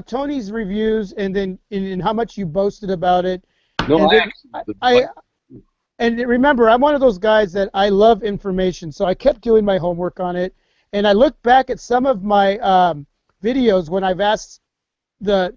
Tony's reviews and then in how much you boasted about it. No, and remember, I'm one of those guys that I love information, so I kept doing my homework on it. And I look back at some of my videos when I've asked the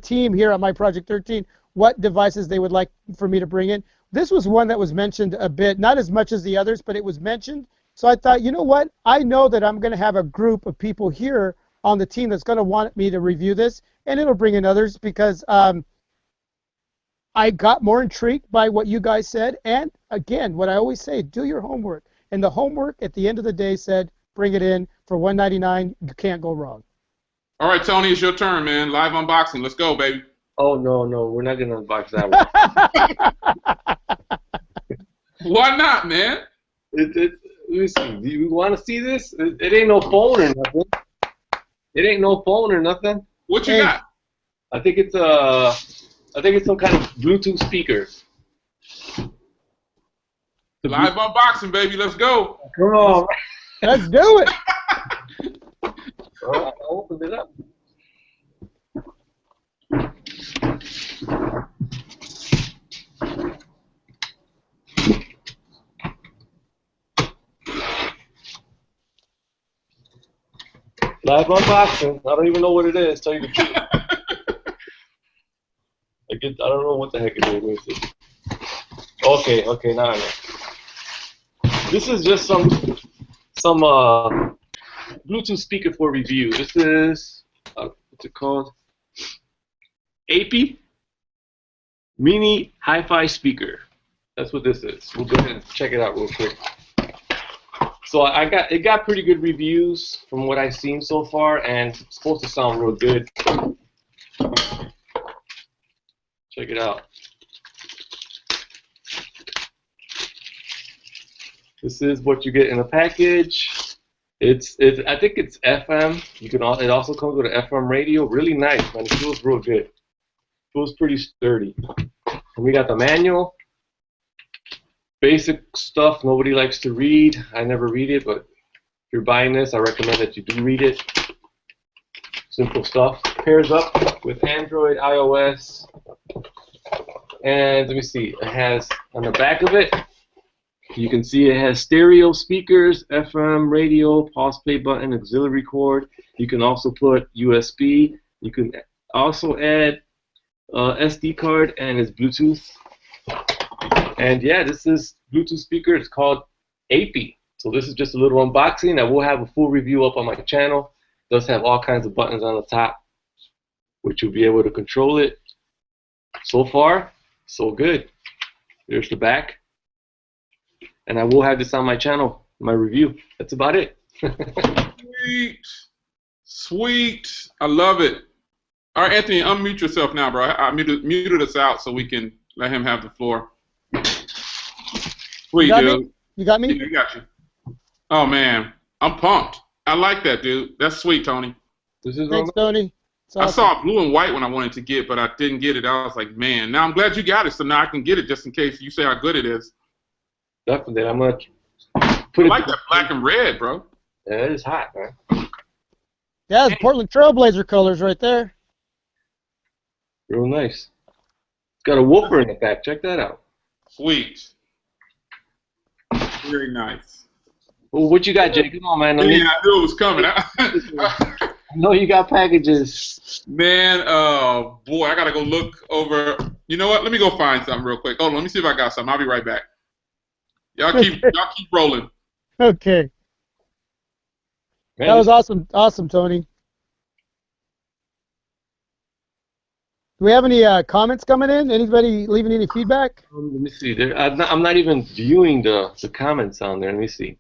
team here on my Project 13 what devices they would like for me to bring in. This was one that was mentioned a bit, not as much as the others, but it was mentioned. So I thought, you know what? I know that I'm going to have a group of people here on the team that's going to want me to review this, and it'll bring in others because I got more intrigued by what you guys said. And again, what I always say, do your homework. And the homework at the end of the day said, bring it in for $199. You can't go wrong. All right, Tony, it's your turn, man. Live unboxing. Let's go, baby. Oh, no, we're not going to unbox that one. Why not, man? Listen, do you want to see this? It ain't no phone or nothing. It ain't no phone or nothing. What you got? I think it's some kind of Bluetooth speaker. Live unboxing, baby. Let's go. Come on. Let's do it. All right, I'll open it up. Live unboxing. I don't even know what it is, tell you the truth. I don't know what the heck it is. Okay, now I know. This is just some Bluetooth speaker for review. This is what's it called? AP Mini Hi-Fi speaker. That's what this is. We'll go ahead and check it out real quick. So it got pretty good reviews from what I've seen so far, and it's supposed to sound real good. Check it out. This is what you get in a package. It's I think it's FM. It also comes with an FM radio. Really nice, man. It feels real good. It feels pretty sturdy. And we got the manual. Basic stuff nobody likes to read. I never read it, but if you're buying this, I recommend that you do read it. Simple stuff. Pairs up with Android, iOS, and let me see. It has on the back of it. You can see it has stereo speakers, FM, radio, pause play button, auxiliary cord. You can also put USB. You can also add SD card, and it's Bluetooth. And yeah, this is Bluetooth speaker. It's called AP. So this is just a little unboxing. I will have a full review up on my channel. It does have all kinds of buttons on the top, which you'll be able to control it. So far, so good. There's the back. And I will have this on my channel, my review. That's about it. Sweet. Sweet. I love it. All right, Anthony, unmute yourself now, bro. I muted us out so we can let him have the floor. Sweet, dude. You got me? Yeah, I got you. Oh, man. I'm pumped. I like that, dude. That's sweet, Tony. Thanks, Tony. Awesome. I saw blue and white when I wanted to get, but I didn't get it. I was like, man, now I'm glad you got it, so now I can get it just in case you say how good it is. Definitely. I'm going to put it. I like that black and red, bro. Yeah, it is hot, man. Yeah, it's Portland Trailblazer colors right there. Real nice. It's got a woofer in the back. Check that out. Sweet. Very nice. Well, what you got, Jay? Come on, man. Yeah, I knew it was coming. I know you got packages. Man, boy, I gotta go look over. You know what? Let me go find something real quick. Hold on, let me see if I got something. I'll be right back. Y'all keep rolling. Okay. Man, that was awesome, Tony. Do we have any comments coming in? Anybody leaving any feedback? Let me see. I'm not even viewing the comments on there. Let me see.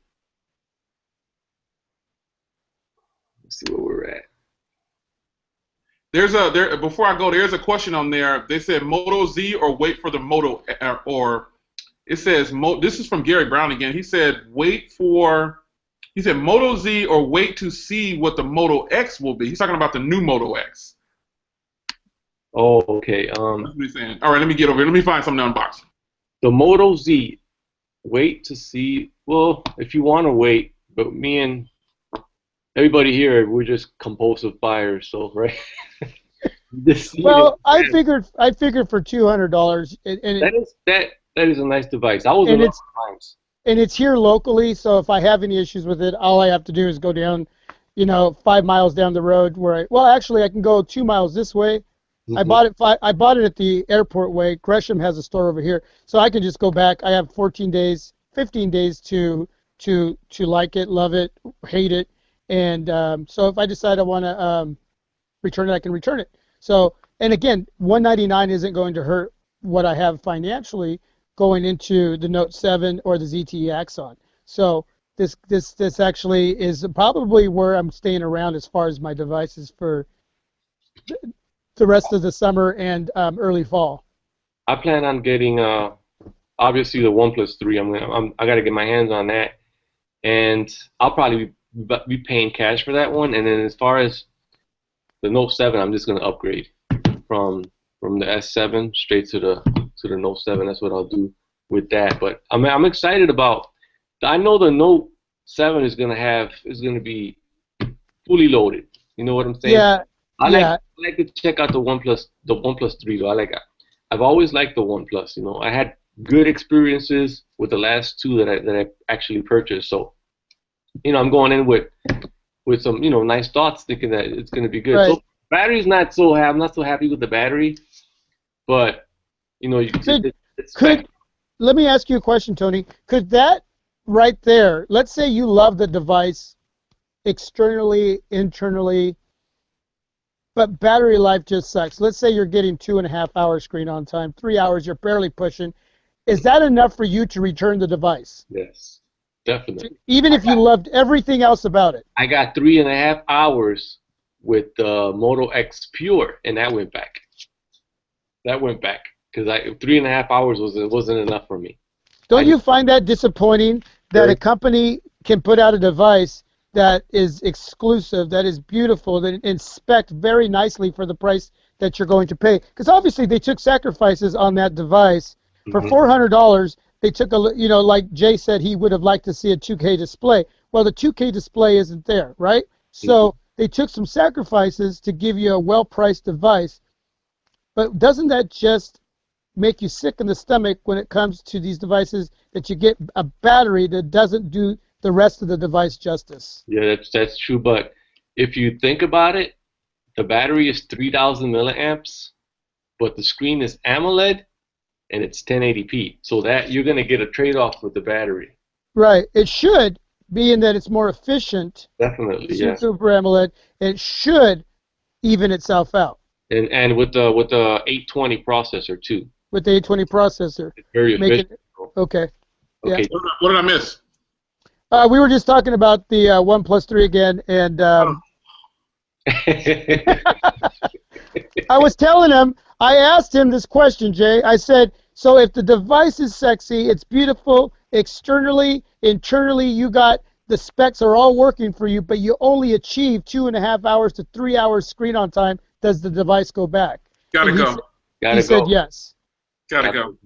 Let's see where we're at. Before I go, there's a question on there. They said Moto Z or wait for the Moto, or it says this is from Gary Brown again. He said Moto Z or wait to see what the Moto X will be. He's talking about the new Moto X. Oh, okay. That's what he's saying. All right, let me get over here. Let me find something to unbox. The Moto Z. Wait to see. Well, if you want to wait, but me and everybody here, we're just compulsive buyers, so right. Well, I figured for $200, that is a nice device. I was in times. And it's here locally, so if I have any issues with it, all I have to do is go down, 5 miles down the road actually I can go 2 miles this way. Mm-hmm. I bought it at the airport way. Gresham has a store over here, so I can just go back. I have 15 days to like it, love it, hate it, and so if I decide I want to return it, I can return it. So, and again, $199 isn't going to hurt what I have financially going into the Note 7 or the ZTE Axon. So this actually is probably where I'm staying around as far as my devices for the rest of the summer and early fall. I plan on getting obviously the Oneplus 3. I got to get my hands on that, and I'll probably be paying cash for that one. And then as far as the Note 7, I'm just gonna upgrade from the S7 straight to the Note 7. That's what I'll do with that. But I'm excited about. I know the Note 7 is gonna be fully loaded. You know what I'm saying? Yeah. I like to check out the OnePlus 3 though. I've always liked the OnePlus. I had good experiences with the last two that I actually purchased. So, I'm going in with some nice thoughts, thinking that it's going to be good. Right. So battery's I'm not so happy with the battery, but let me ask you a question, Tony. Could that right there, let's say you love the device externally, internally, but battery life just sucks. Let's say you're getting 2.5 hours screen on time, 3 hours, you're barely pushing. Is that enough for you to return the device? Yes, definitely. Even if you loved everything else about it. I got 3.5 hours with the Moto X Pure, and that went back. Because 3.5 hours wasn't enough for me. Don't you find that disappointing that a company can put out a device that is exclusive, that is beautiful, that inspect very nicely for the price that you're going to pay. Because obviously they took sacrifices on that device. For $400, they took a, you know, like Jay said, he would have liked to see a 2K display. Well, the 2K display isn't there, right? So they took some sacrifices to give you a well-priced device. But doesn't that just make you sick in the stomach when it comes to these devices that you get a battery that doesn't do the rest of the device justice? Yeah, that's true. But if you think about it, the battery is 3,000 milliamps, but the screen is AMOLED, and it's 1080p. So that you're gonna get a trade-off with the battery. Right. It should, being that it's more efficient. Definitely, yeah. Super AMOLED. It should even itself out. And with the 820 processor too. With the 820 processor. It's very efficient. Okay. Okay. Yeah. What did I miss? We were just talking about the OnePlus 3 again, and I was telling him, I asked him this question, Jay. I said, so if the device is sexy, it's beautiful, externally, internally, you got the specs are all working for you, but you only achieve 2.5 hours to 3 hours screen on time, does the device go back? Gotta go. He said yes. Gotta go.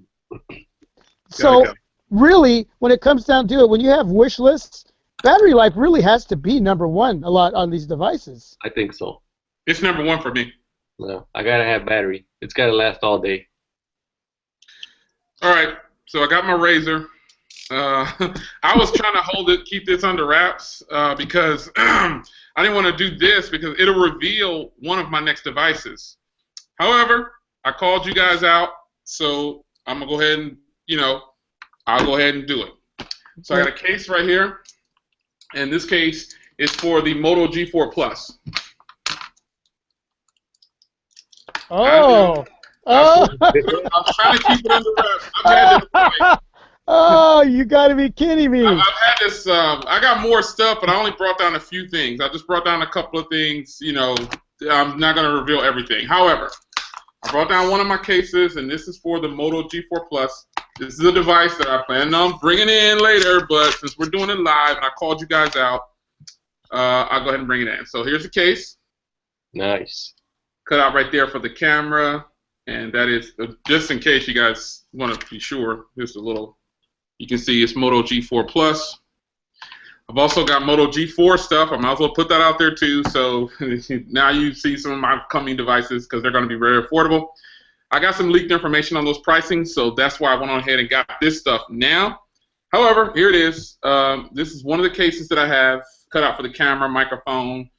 So really, when it comes down to it, when you have wish lists, battery life really has to be number one a lot on these devices. I think so. It's number one for me. No, I gotta have battery. It's gotta last all day. All right, so I got my Razor. I was trying to keep this under wraps because I didn't want to do this because it'll reveal one of my next devices. However, I called you guys out, so I'm gonna go ahead and, I'll go ahead and do it. So I got a case right here, and this case is for the Moto G4 Plus. Oh. I'm trying to keep it under wraps. I've had this Oh, you got to be kidding me. I've had this, I got more stuff, but I only brought down a few things. I just brought down a couple of things, I'm not going to reveal everything. However, I brought down one of my cases, and this is for the Moto G4 Plus. This is a device that I plan on bringing in later, but since we're doing it live and I called you guys out, I'll go ahead and bring it in. So here's the case. Nice. Cut out right there for the camera, and that is, just in case you guys want to be sure, here's a little, you can see it's Moto G4 Plus. I've also got Moto G4 stuff. I might as well put that out there too. So now you see some of my upcoming devices because they're going to be very affordable. I got some leaked information on those pricing, so that's why I went on ahead and got this stuff now. However, here it is. This is one of the cases that I have cut out for the camera, microphone,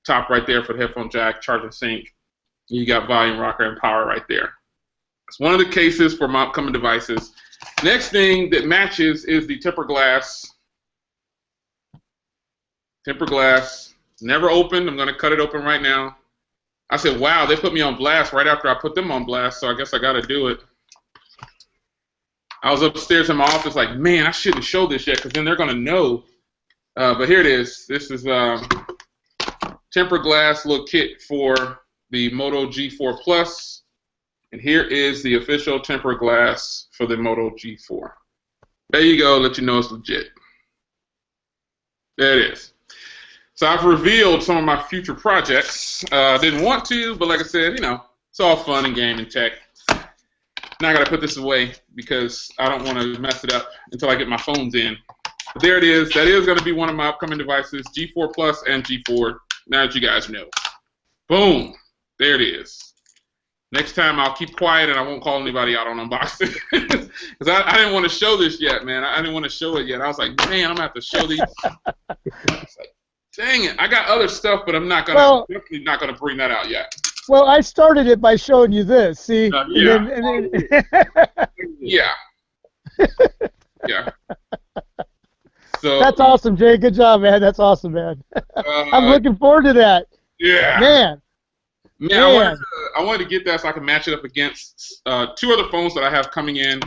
top right there for the headphone jack, charging sync. You got volume rocker and power right there. It's one of the cases for my upcoming devices. Next thing that matches is the tempered glass. Tempered glass, never opened. I'm going to cut it open right now. I said, wow, they put me on blast right after I put them on blast, so I guess I got to do it. I was upstairs in my office like, man, I shouldn't show this yet because then they're going to know. But here it is. This is tempered glass little kit for the Moto G4 Plus. And here is the official tempered glass for the Moto G4. There you go, let you know it's legit. There it is. So I've revealed some of my future projects. Didn't want to, but like I said, it's all fun and game and tech. Now I got to put this away because I don't want to mess it up until I get my phones in. But there it is. That is going to be one of my upcoming devices, G4 Plus and G4, now that you guys know. Boom. There it is. Next time I'll keep quiet and I won't call anybody out on unboxing. Because I didn't want to show this yet, man. I didn't want to show it yet. I was like, man, I'm going to have to show these. It's like, dang it. I got other stuff, but I'm definitely not going to bring that out yet. Well, I started it by showing you this. See? Yeah. And then Yeah. Yeah. So, that's awesome, Jay. Good job, man. That's awesome, man. I'm looking forward to that. Yeah. Man, I wanted to get that so I can match it up against two other phones that I have coming in.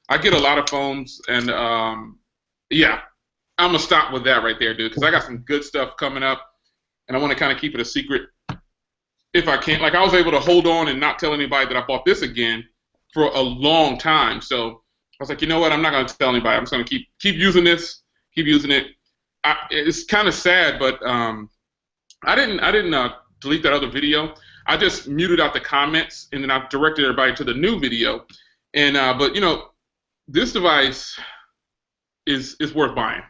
I get a lot of phones, and yeah, I'm going to stop with that right there, dude, because I got some good stuff coming up, and I want to kind of keep it a secret if I can. Like, I was able to hold on and not tell anybody that I bought this again for a long time, so was like, you know what? I'm not going to tell anybody. I'm just going to keep using this, keep using it. It's kind of sad, but I didn't delete that other video. I just muted out the comments, and then I directed everybody to the new video. And but you know, this device is worth buying.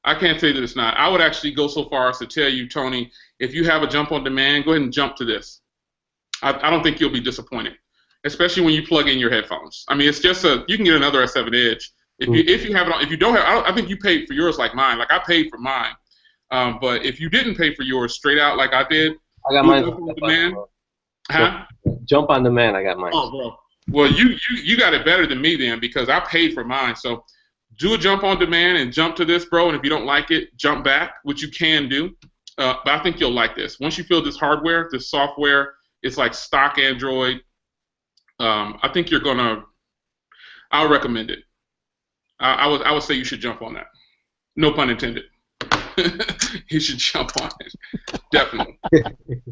I can't say that it's not. I would actually go so far as to tell you, Tony, if you have a jump on demand, go ahead and jump to this. I don't think you'll be disappointed, especially when you plug in your headphones. I mean, it's just you can get another S7 Edge if you have it on. If you don't have, I think you paid for yours like mine. Like I paid for mine. But if you didn't pay for yours straight out like I did, I got mine. Jump on demand. Huh? Jump on demand. I got mine. Oh, bro. Well, you got it better than me then because I paid for mine. So do a jump on demand and jump to this, bro. And if you don't like it, jump back, which you can do. But I think you'll like this. Once you feel this hardware, this software, it's like stock Android. I think you're gonna. I'll recommend it. I would say you should jump on that. No pun intended. You should jump on it. Definitely. Definitely.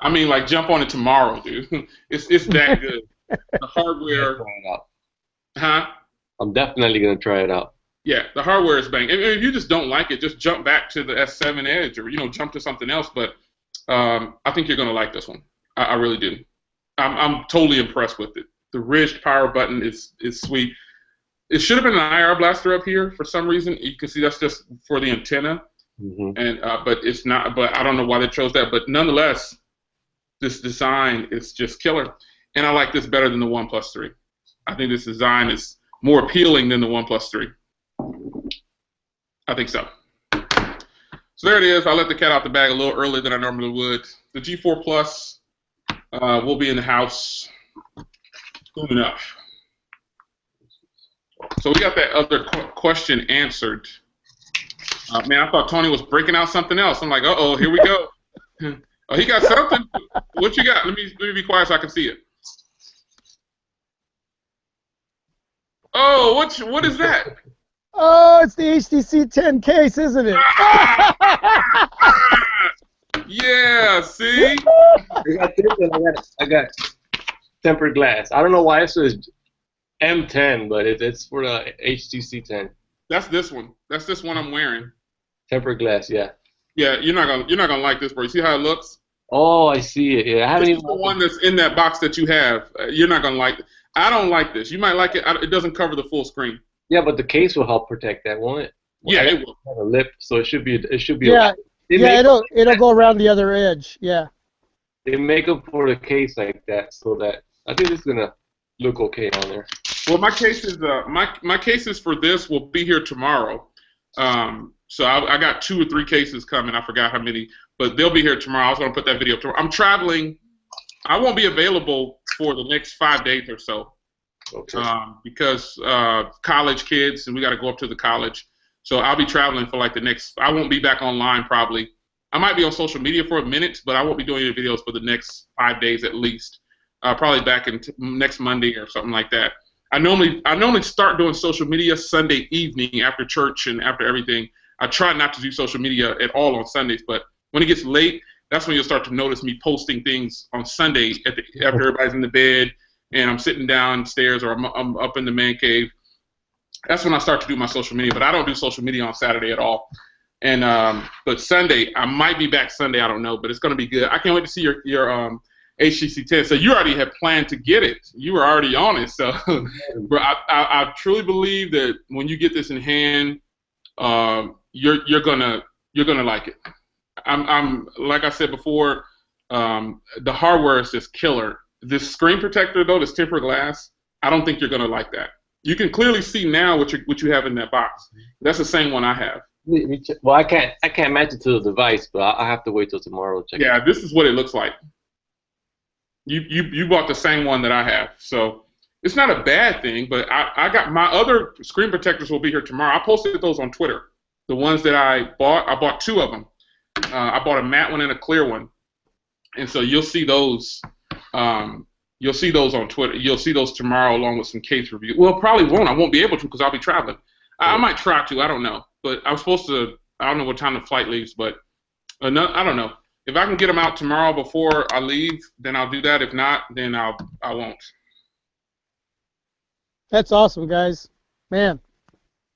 I mean, like jump on it tomorrow, dude. It's that good. The hardware. Huh? I'm definitely gonna try it out. Yeah, the hardware is bang. If you just don't like it, just jump back to the S7 Edge or jump to something else. But I think you're gonna like this one. I really do. I'm totally impressed with it. The ridged power button is sweet. It should have been an IR blaster up here for some reason. You can see that's just for the antenna, and but it's not. But I don't know why they chose that. But nonetheless, this design is just killer, and I like this better than the OnePlus 3. I think this design is more appealing than the OnePlus 3. I think so. So there it is. I let the cat out the bag a little earlier than I normally would. The G4 Plus will be in the house soon enough. So we got that other question answered. Man, I thought Tony was breaking out something else. I'm like, uh-oh, here we go. Oh, he got something? What you got? Let me be quiet so I can see it. Oh, what is that? Oh, it's the HTC 10 case, isn't it? Yeah, see? I got this and I got tempered glass. I don't know why it says M10, but it's for the HTC 10. That's this one. That's this one I'm wearing. Tempered glass, yeah. Yeah, you're not gonna like this, bro. You see how it looks? Oh, I see it. Yeah, I haven't even. The one that's in that box that you have. You're not gonna like it. I don't like this. You might like it. It doesn't cover the full screen. Yeah, but the case will help protect that, won't it? Yeah, it will. Have a lip, so it should be. Yeah, it'll go around the other edge. Yeah. They make them for the case like that, so that I think it's gonna look okay on there. Well, my cases, my cases for this will be here tomorrow. So I got 2 or 3 cases coming. I forgot how many, but they'll be here tomorrow. I was gonna put that video up tomorrow. I'm traveling. I won't be available for the next 5 days or so. Okay. Because college kids, and we got to go up to the college. So I'll be traveling for like the next. I won't be back online probably. I might be on social media for a minute, but I won't be doing any videos for the next 5 days at least. Probably back in next Monday or something like that. I normally start doing social media Sunday evening after church and after everything. I try not to do social media at all on Sundays, but when it gets late, that's when you'll start to notice me posting things on Sunday after everybody's in the bed and I'm sitting downstairs or I'm up in the man cave. That's when I start to do my social media, but I don't do social media on Saturday at all. And but Sunday, I might be back Sunday. I don't know, but it's going to be good. I can't wait to see your HTC 10. So you already had planned to get it. You were already on it. So, bro, I truly believe that when you get this in hand, you're gonna like it. I'm like I said before, the hardware is just killer. This screen protector though, this tempered glass, I don't think you're gonna like that. You can clearly see now what you have in that box. That's the same one I have. Well, I can't match it to the device, but I have to wait till tomorrow to check. Yeah, this is what it looks like. You bought the same one that I have, so it's not a bad thing. But I got my other screen protectors will be here tomorrow. I posted those on Twitter. The ones that I bought 2 of them. I bought a matte one and a clear one, and so you'll see those. You'll see those on Twitter. You'll see those tomorrow along with some case reviews. Well, probably won't. I won't be able to because I'll be traveling. I might try to. I don't know. But I'm supposed to. I don't know what time the flight leaves, but I don't know. If I can get them out tomorrow before I leave, then I'll do that. If not, then I won't. That's awesome, guys. Man,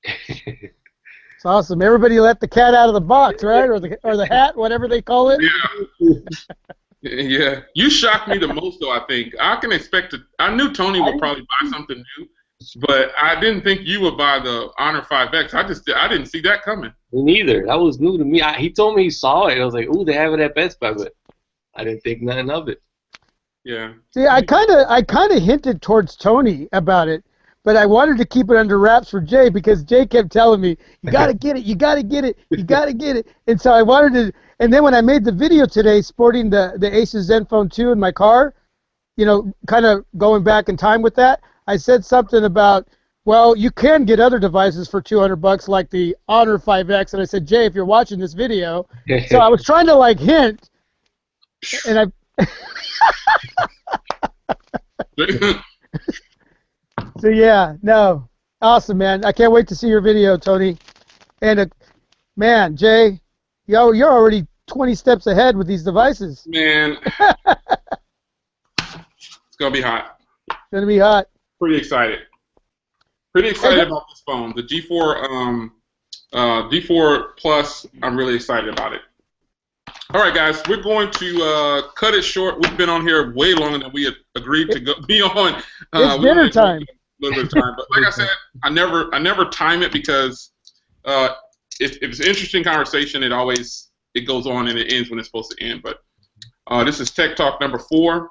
it's awesome. Everybody let the cat out of the box, right? Or the hat, whatever they call it. Yeah. Yeah. You shocked me the most, though, I think. I knew Tony would probably buy something new, but I didn't think you would buy the Honor 5X. I didn't see that coming. Me neither. That was new to me. He told me he saw it. I was like, ooh, they have it at Best Buy, but I didn't think nothing of it. Yeah. See, I kind of hinted towards Tony about it, but I wanted to keep it under wraps for Jay because Jay kept telling me, you got to get it, you got to get it, you got to get it. And so I wanted to, and then when I made the video today sporting the Asus Zenfone 2 in my car, you know, kind of going back in time with that, I said something about, well, you can get other devices for $200 like the Honor 5X, and I said, Jay, if you're watching this video, so I was trying to like hint, and I. So yeah, no, awesome, man. I can't wait to see your video, Tony. And man, Jay, you're already 20 steps ahead with these devices. Man, it's gonna be hot. It's gonna be hot. Pretty excited. Pretty excited about this phone. The G4 Plus. I'm really excited about it. All right, guys, we're going to cut it short. We've been on here way longer than we had agreed to be on. It's dinner time. A little bit of time, but like I said, I never time it because if it's an interesting conversation, it goes on and it ends when it's supposed to end. But this is Tech Talk number 4.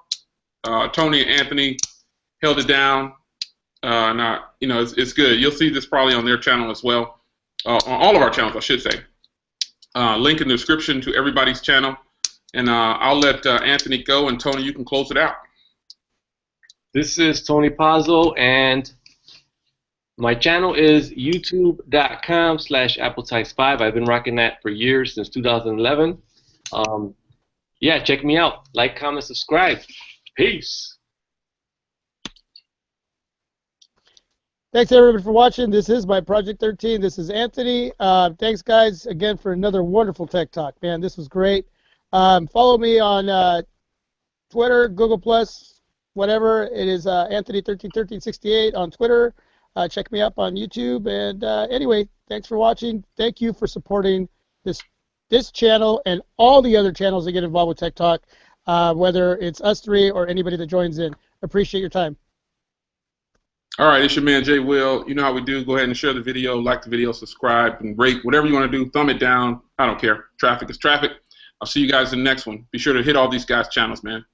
Tony and Anthony held it down. It's good. You'll see this probably on their channel as well, on all of our channels, I should say. Link in the description to everybody's channel, and I'll let Anthony go, and Tony, you can close it out. This is Tony Pazzo, and my channel is youtube.com/appletice5. I've been rocking that for years, since 2011. Yeah, check me out. Like, comment, subscribe. Peace. Thanks, everybody, for watching. This is my Project 13. This is Anthony. Thanks, guys, again, for another wonderful Tech Talk. Man, this was great. Follow me on Twitter, Google+, whatever. It is Anthony131368 on Twitter. Check me up on YouTube. And anyway, thanks for watching. Thank you for supporting this channel and all the other channels that get involved with Tech Talk, whether it's us three or anybody that joins in. Appreciate your time. All right, it's your man, Jay Will. You know how we do. Go ahead and share the video, like the video, subscribe, and rate. Whatever you want to do, thumb it down. I don't care. Traffic is traffic. I'll see you guys in the next one. Be sure to hit all these guys' channels, man.